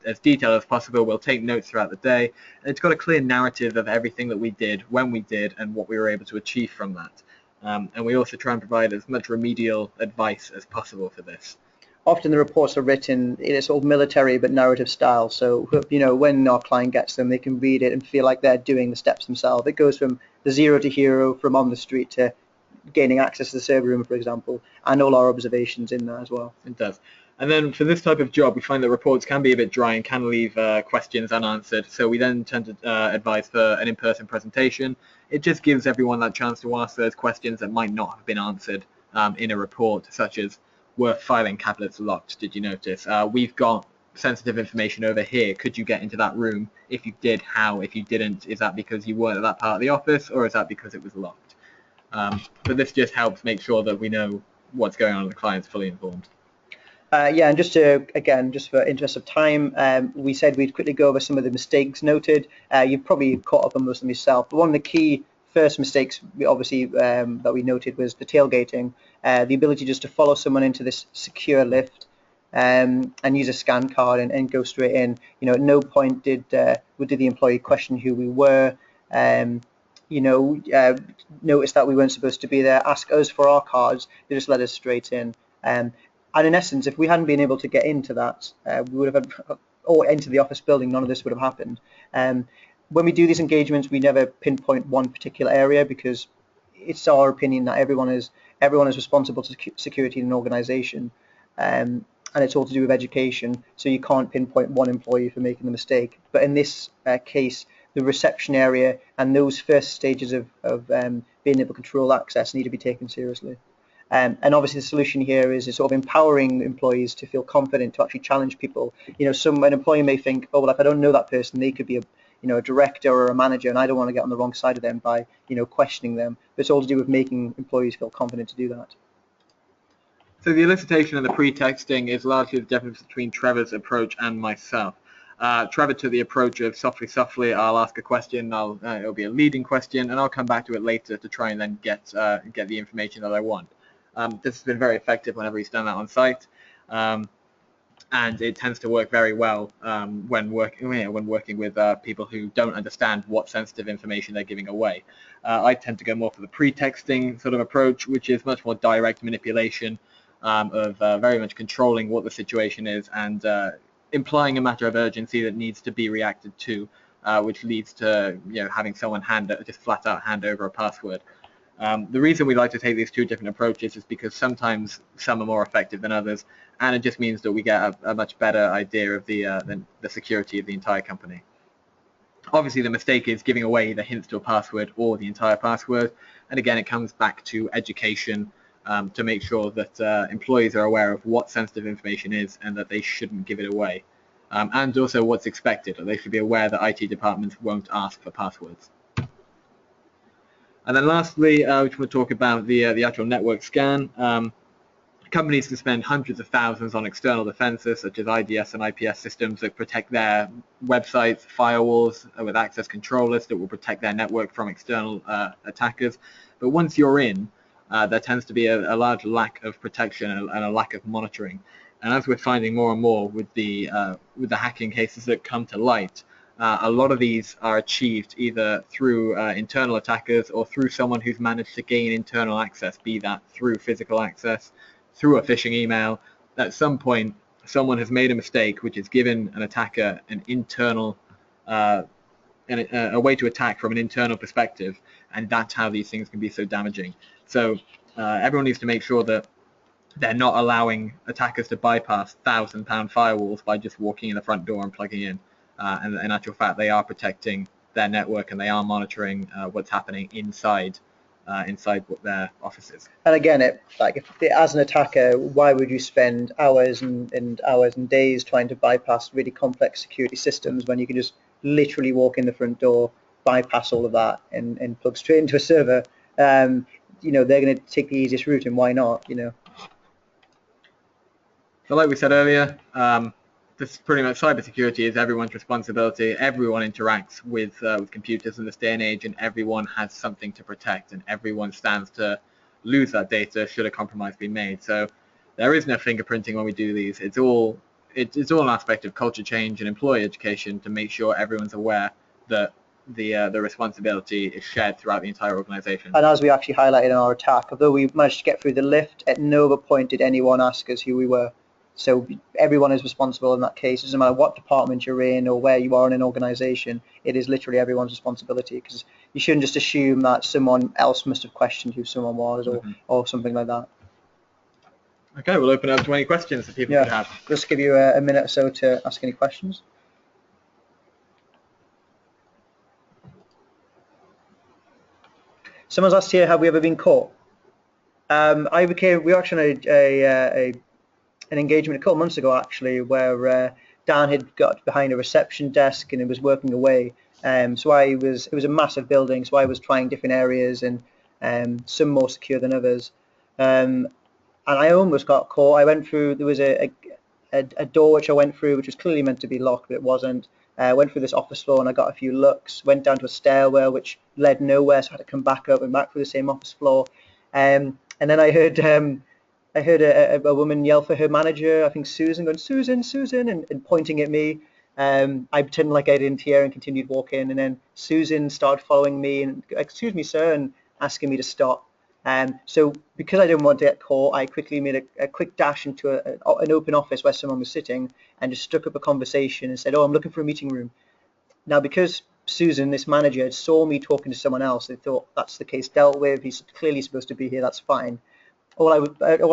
as detailed as possible. We'll take notes throughout the day, and it's got a clear narrative of everything that we did, when we did, and what we were able to achieve from that. And we also try and provide as much remedial advice as possible for this. Often the reports are written in a sort of military but narrative style, so you know, when our client gets them, they can read it and feel like they're doing the steps themselves. It goes from the zero to hero, from on the street to gaining access to the server room, for example, and all our observations in there as well. It does. And then for this type of job, we find that reports can be a bit dry and can leave questions unanswered. So we then tend to advise for an in-person presentation. It just gives everyone that chance to ask those questions that might not have been answered in a report, such as, were filing cabinets locked? Did you notice? We've got sensitive information over here. Could you get into that room? If you did, how? If you didn't, is that because you weren't at that part of the office, or is that because it was locked? But this just helps make sure that we know what's going on and the client's fully informed. Yeah, and just to, again, just for interest of time, we said we'd quickly go over some of the mistakes noted. You've probably caught up on most of them yourself, but one of the key first mistakes, obviously, that we noted was the tailgating, the ability just to follow someone into this secure lift and use a scan card and go straight in. You know, at no point did the employee question who we were. You know, notice that we weren't supposed to be there, ask us for our cards, they just let us straight in. And in essence, if we hadn't been able to get into that, we would have had, or into the office building, none of this would have happened. When we do these engagements, we never pinpoint one particular area, because it's our opinion that everyone is responsible to security in an organisation, and it's all to do with education. So you can't pinpoint one employee for making the mistake. But in this case, the reception area and those first stages of being able to control access need to be taken seriously. And obviously the solution here is sort of empowering employees to feel confident to actually challenge people. You know, an employee may think, oh, well, if I don't know that person, they could be a director or a manager, and I don't want to get on the wrong side of them by, you know, questioning them. But it's all to do with making employees feel confident to do that. So the elicitation and the pretexting is largely the difference between Trevor's approach and myself. Trevor took the approach of softly, I'll ask a question, it'll be a leading question, and I'll come back to it later to try and then get the information that I want. This has been very effective whenever he's done that on site, and it tends to work very well when working with people who don't understand what sensitive information they're giving away. I tend to go more for the pretexting sort of approach, which is much more direct manipulation of very much controlling what the situation is and implying a matter of urgency that needs to be reacted to, which leads to having someone just flat out hand over a password. The reason we like to take these two different approaches is because sometimes some are more effective than others, and it just means that we get a much better idea of the security of the entire company. Obviously, the mistake is giving away the hints to a password or the entire password, and again, it comes back to education to make sure that employees are aware of what sensitive information is and that they shouldn't give it away, and also what's expected. They should be aware that IT departments won't ask for passwords. And then lastly, we want to talk about the actual network scan. Companies can spend hundreds of thousands on external defenses such as IDS and IPS systems that protect their websites, firewalls with access controllers that will protect their network from external attackers. But once you're in, there tends to be a large lack of protection and a lack of monitoring. And as we're finding more and more with the hacking cases that come to light, a lot of these are achieved either through internal attackers or through someone who's managed to gain internal access, be that through physical access, through a phishing email. At some point, someone has made a mistake which has given an attacker an internal, a way to attack from an internal perspective, and that's how these things can be so damaging. So everyone needs to make sure that they're not allowing attackers to bypass £1,000 firewalls by just walking in the front door and plugging in. And in actual fact, they are protecting their network and they are monitoring what's happening inside their offices. And again, as an attacker, why would you spend hours and hours and days trying to bypass really complex security systems when you can just literally walk in the front door, bypass all of that, and plug straight into a server? They're going to take the easiest route, and why not? So, like we said earlier, this pretty much cybersecurity is everyone's responsibility. Everyone interacts with computers in this day and age, and everyone has something to protect, and everyone stands to lose that data should a compromise be made. So there is no fingerprinting when we do these. It's all an aspect of culture change and employee education to make sure everyone's aware that the responsibility is shared throughout the entire organization. And as we actually highlighted in our attack, although we managed to get through the lift, at no other point did anyone ask us who we were. So everyone is responsible in that case. It doesn't matter what department you're in or where you are in an organization. It is literally everyone's responsibility, because you shouldn't just assume that someone else must have questioned who someone was or something like that. Okay, we'll open up to any questions that people could have. Just give you a minute or so to ask any questions. Someone's asked here, have we ever been caught? We actually had an engagement a couple months ago, actually, where Dan had got behind a reception desk and it was working away. It was a massive building, so I was trying different areas, and some more secure than others. And I almost got caught. There was a door which I went through, which was clearly meant to be locked, but it wasn't. I went through this office floor and I got a few looks, went down to a stairwell which led nowhere, so I had to come back up and back through the same office floor. And then I heard a woman yell for her manager, I think Susan, going, Susan, Susan, and pointing at me. I pretended like I didn't hear and continued walking, and then Susan started following me and, excuse me, sir, and asking me to stop. So because I didn't want to get caught, I quickly made a quick dash into an open office where someone was sitting and just struck up a conversation and said, oh, I'm looking for a meeting room. Now, because Susan, this manager, saw me talking to someone else, they thought, that's the case dealt with, he's clearly supposed to be here, that's fine. All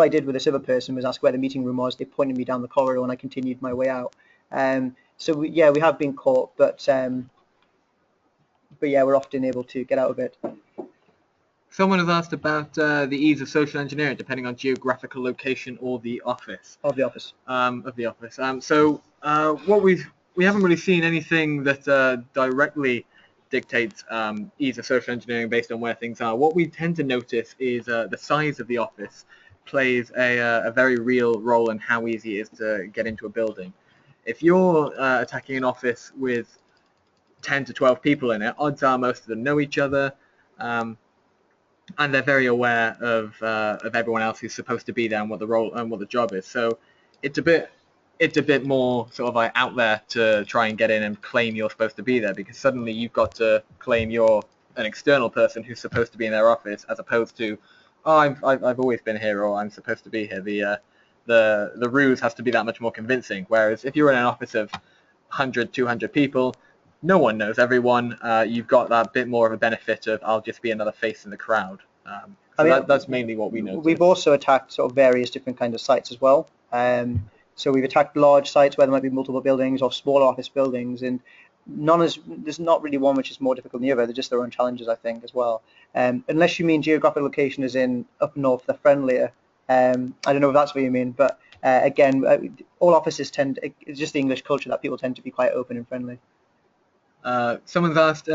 I did with this other person was ask where the meeting room was. They pointed me down the corridor and I continued my way out. We have been caught, but we're often able to get out of it. Someone has asked about the ease of social engineering depending on geographical location or the office. Of the office. We haven't really seen anything that directly dictates ease of social engineering based on where things are. What we tend to notice is the size of the office plays a very real role in how easy it is to get into a building. If you're attacking an office with 10 to 12 people in it, odds are most of them know each other, and they're very aware of everyone else who's supposed to be there and what the role and what the job is. So it's a bit more sort of like out there to try and get in and claim you're supposed to be there, because suddenly you've got to claim you're an external person who's supposed to be in their office, as opposed to, oh, I've always been here, or I'm supposed to be here. the ruse has to be that much more convincing. Whereas if you're in an office of 100, 200 people, no one knows everyone. You've got that bit more of a benefit of I'll just be another face in the crowd. That's mainly what we noticed. We've also attacked sort of various different kinds of sites as well. So we've attacked large sites where there might be multiple buildings or smaller office buildings, and there's not really one which is more difficult than the other. They're just their own challenges, I think, as well. Unless you mean geographic location as in up north, they're friendlier. I don't know if that's what you mean, but again, all offices it's just the English culture that people tend to be quite open and friendly. Someone's asked,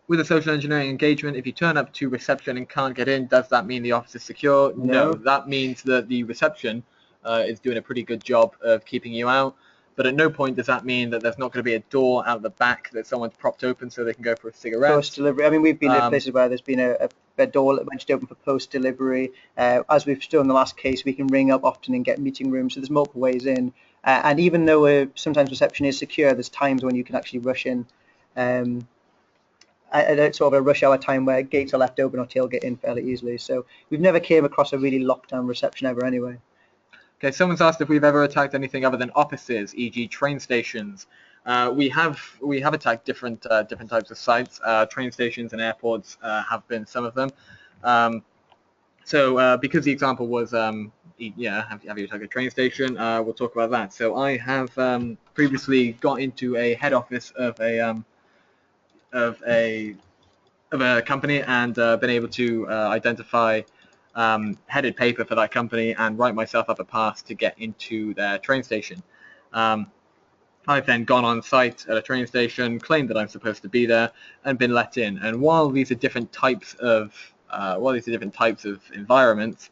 with a social engineering engagement, if you turn up to reception and can't get in, does that mean the office is secure? No, that means that the reception is doing a pretty good job of keeping you out. But at no point does that mean that there's not going to be a door out the back that someone's propped open so they can go for a cigarette. Post-delivery. I mean, we've been in places where there's been a door wedged open for post-delivery. As we've shown in the last case, we can ring up often and get meeting rooms. So there's multiple ways in. And even though sometimes reception is secure, there's times when you can actually rush in at sort of a rush hour time where gates are left open or tailgate in fairly easily. So we've never came across a really locked down reception ever anyway. Okay, someone's asked if we've ever attacked anything other than offices, e.g. train stations. We have attacked different types of sites. Train stations and airports have been some of them. So because the example was, have you attacked a train station? We'll talk about that. So I have previously got into a head office of a company and been able to identify headed paper for that company and write myself up a pass to get into their train station. I've then gone on site at a train station, claimed that I'm supposed to be there, and been let in. And while these are different types of environments,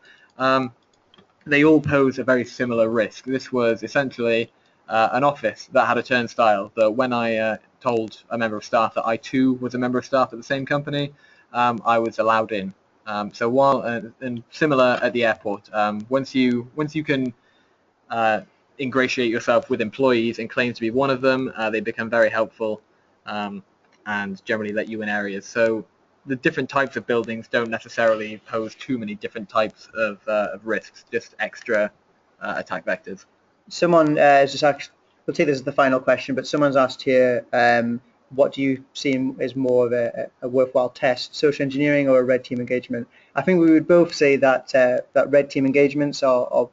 they all pose a very similar risk. This was essentially an office that had a turnstile that when I told a member of staff that I too was a member of staff at the same company, I was allowed in. So while and similar at the airport, once you can ingratiate yourself with employees and claim to be one of them, they become very helpful and generally let you in areas. So the different types of buildings don't necessarily pose too many different types of risks, just extra attack vectors. Someone just asked, we'll take this as the final question, but someone's asked here, what do you see as more of a worthwhile test, social engineering or a red team engagement? I think we would both say that that red team engagements are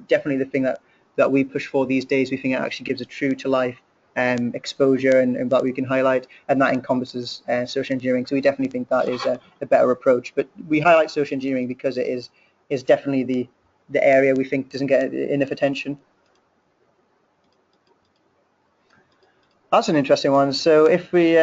definitely the thing that we push for these days. We think it actually gives a true to life exposure and that we can highlight, and that encompasses social engineering. So we definitely think that is a better approach. But we highlight social engineering because it is definitely the area we think doesn't get enough attention. That's an interesting one. So if we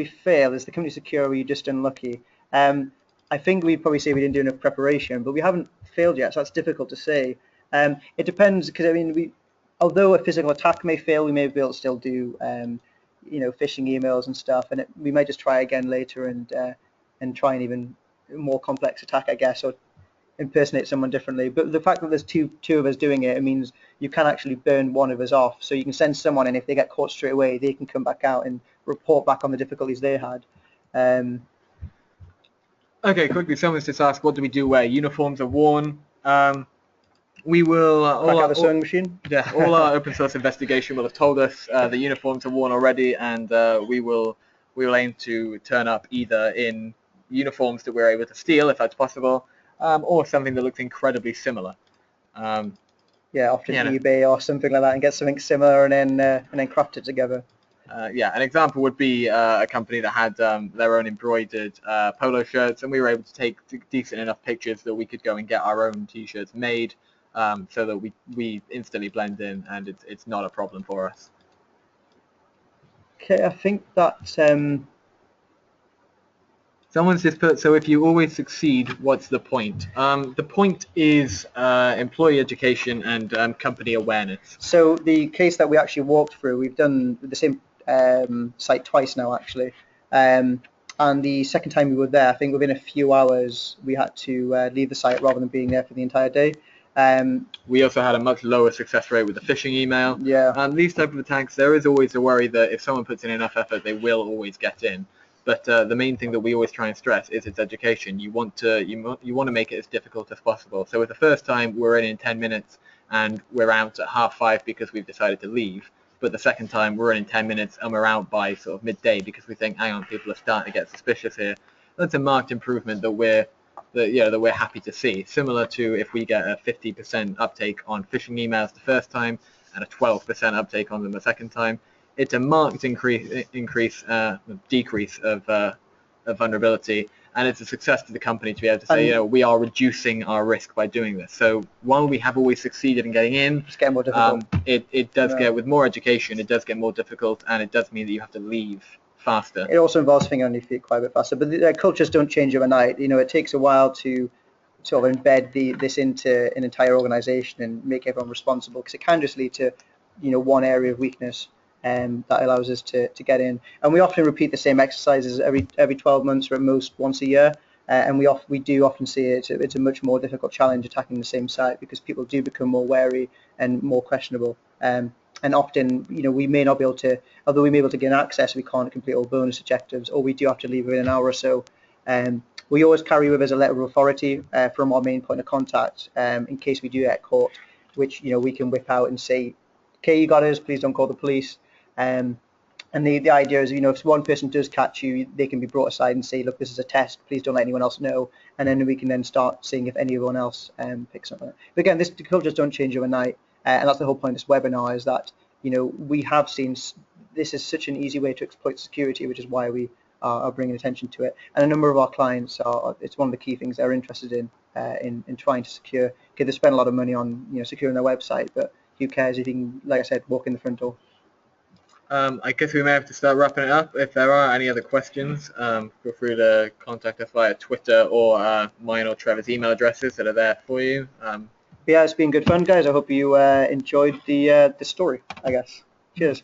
fail, is the company secure or are you just unlucky? I think we'd probably say we didn't do enough preparation, but we haven't failed yet, so that's difficult to say. It depends, because I mean, although a physical attack may fail, we may be able to still do phishing emails and stuff, and we might just try again later and try an even more complex attack, I guess, or impersonate someone differently. But the fact that there's two of us doing it, it means you can actually burn one of us off. So you can send someone, and if they get caught straight away, they can come back out and report back on the difficulties they had. Okay, quickly, someone's just asked, what do we do where uniforms are worn? We will Crack out the sewing machine. Yeah, all our open source investigation will have told us the uniforms are worn already, and we will aim to turn up either in uniforms that we're able to steal, if that's possible, or something that looks incredibly similar. Yeah, often eBay or something like that, and get something similar and then craft it together. An example would be a company that had their own embroidered polo shirts, and we were able to take decent enough pictures that we could go and get our own t-shirts made, so that we instantly blend in, and it's not a problem for us. Okay, I think that's... Someone's just put, so if you always succeed, what's the point? The point is employee education and company awareness. So the case that we actually walked through, we've done the same site twice now, actually. And the second time we were there, I think within a few hours, we had to leave the site rather than being there for the entire day. We also had a much lower success rate with the phishing email. Yeah. These type of attacks, there is always a worry that if someone puts in enough effort, they will always get in. But the main thing that we always try and stress is its education. You want to make it as difficult as possible. So with the first time we're in 10 minutes, and we're out at 5:30 because we've decided to leave. But the second time we're in 10 minutes and we're out by sort of midday because we think, hang on, people are starting to get suspicious here. That's a marked improvement that we're happy to see. Similar to if we get a 50% uptake on phishing emails the first time and a 12% uptake on them the second time. It's a marked decrease of vulnerability, and it's a success to the company to be able to say, we are reducing our risk by doing this. So while we have always succeeded in getting in, It's getting more difficult. It does get, with more education, it does get more difficult, and it does mean that you have to leave faster. It also involves thinking on your feet quite a bit faster, but the cultures don't change overnight. It takes a while to sort of embed this into an entire organization and make everyone responsible, because it can just lead to, one area of weakness that allows us to get in. And we often repeat the same exercises every 12 months or at most once a year. And we do often see it's a much more difficult challenge attacking the same site, because people do become more wary and more questionable. And often, we may not be able to, although we may be able to gain access, we can't complete all bonus objectives, or we do have to leave within an hour or so. We always carry with us a letter of authority from our main point of contact in case we do get caught, which we can whip out and say, okay, you got us, please don't call the police. And the idea is, if one person does catch you, they can be brought aside and say, look, this is a test, please don't let anyone else know. And then we can then start seeing if anyone else picks up on it. But again, the cultures don't change overnight. And that's the whole point of this webinar, is that, we have seen this is such an easy way to exploit security, which is why we are bringing attention to it. And a number of our clients it's one of the key things they're interested in trying to secure, because they spend a lot of money on, securing their website, but who cares if you can, like I said, walk in the front door. I guess we may have to start wrapping it up. If there are any other questions, feel free to contact us via Twitter or mine or Trevor's email addresses that are there for you. Yeah, it's been good fun, guys. I hope you enjoyed the story, I guess. Cheers.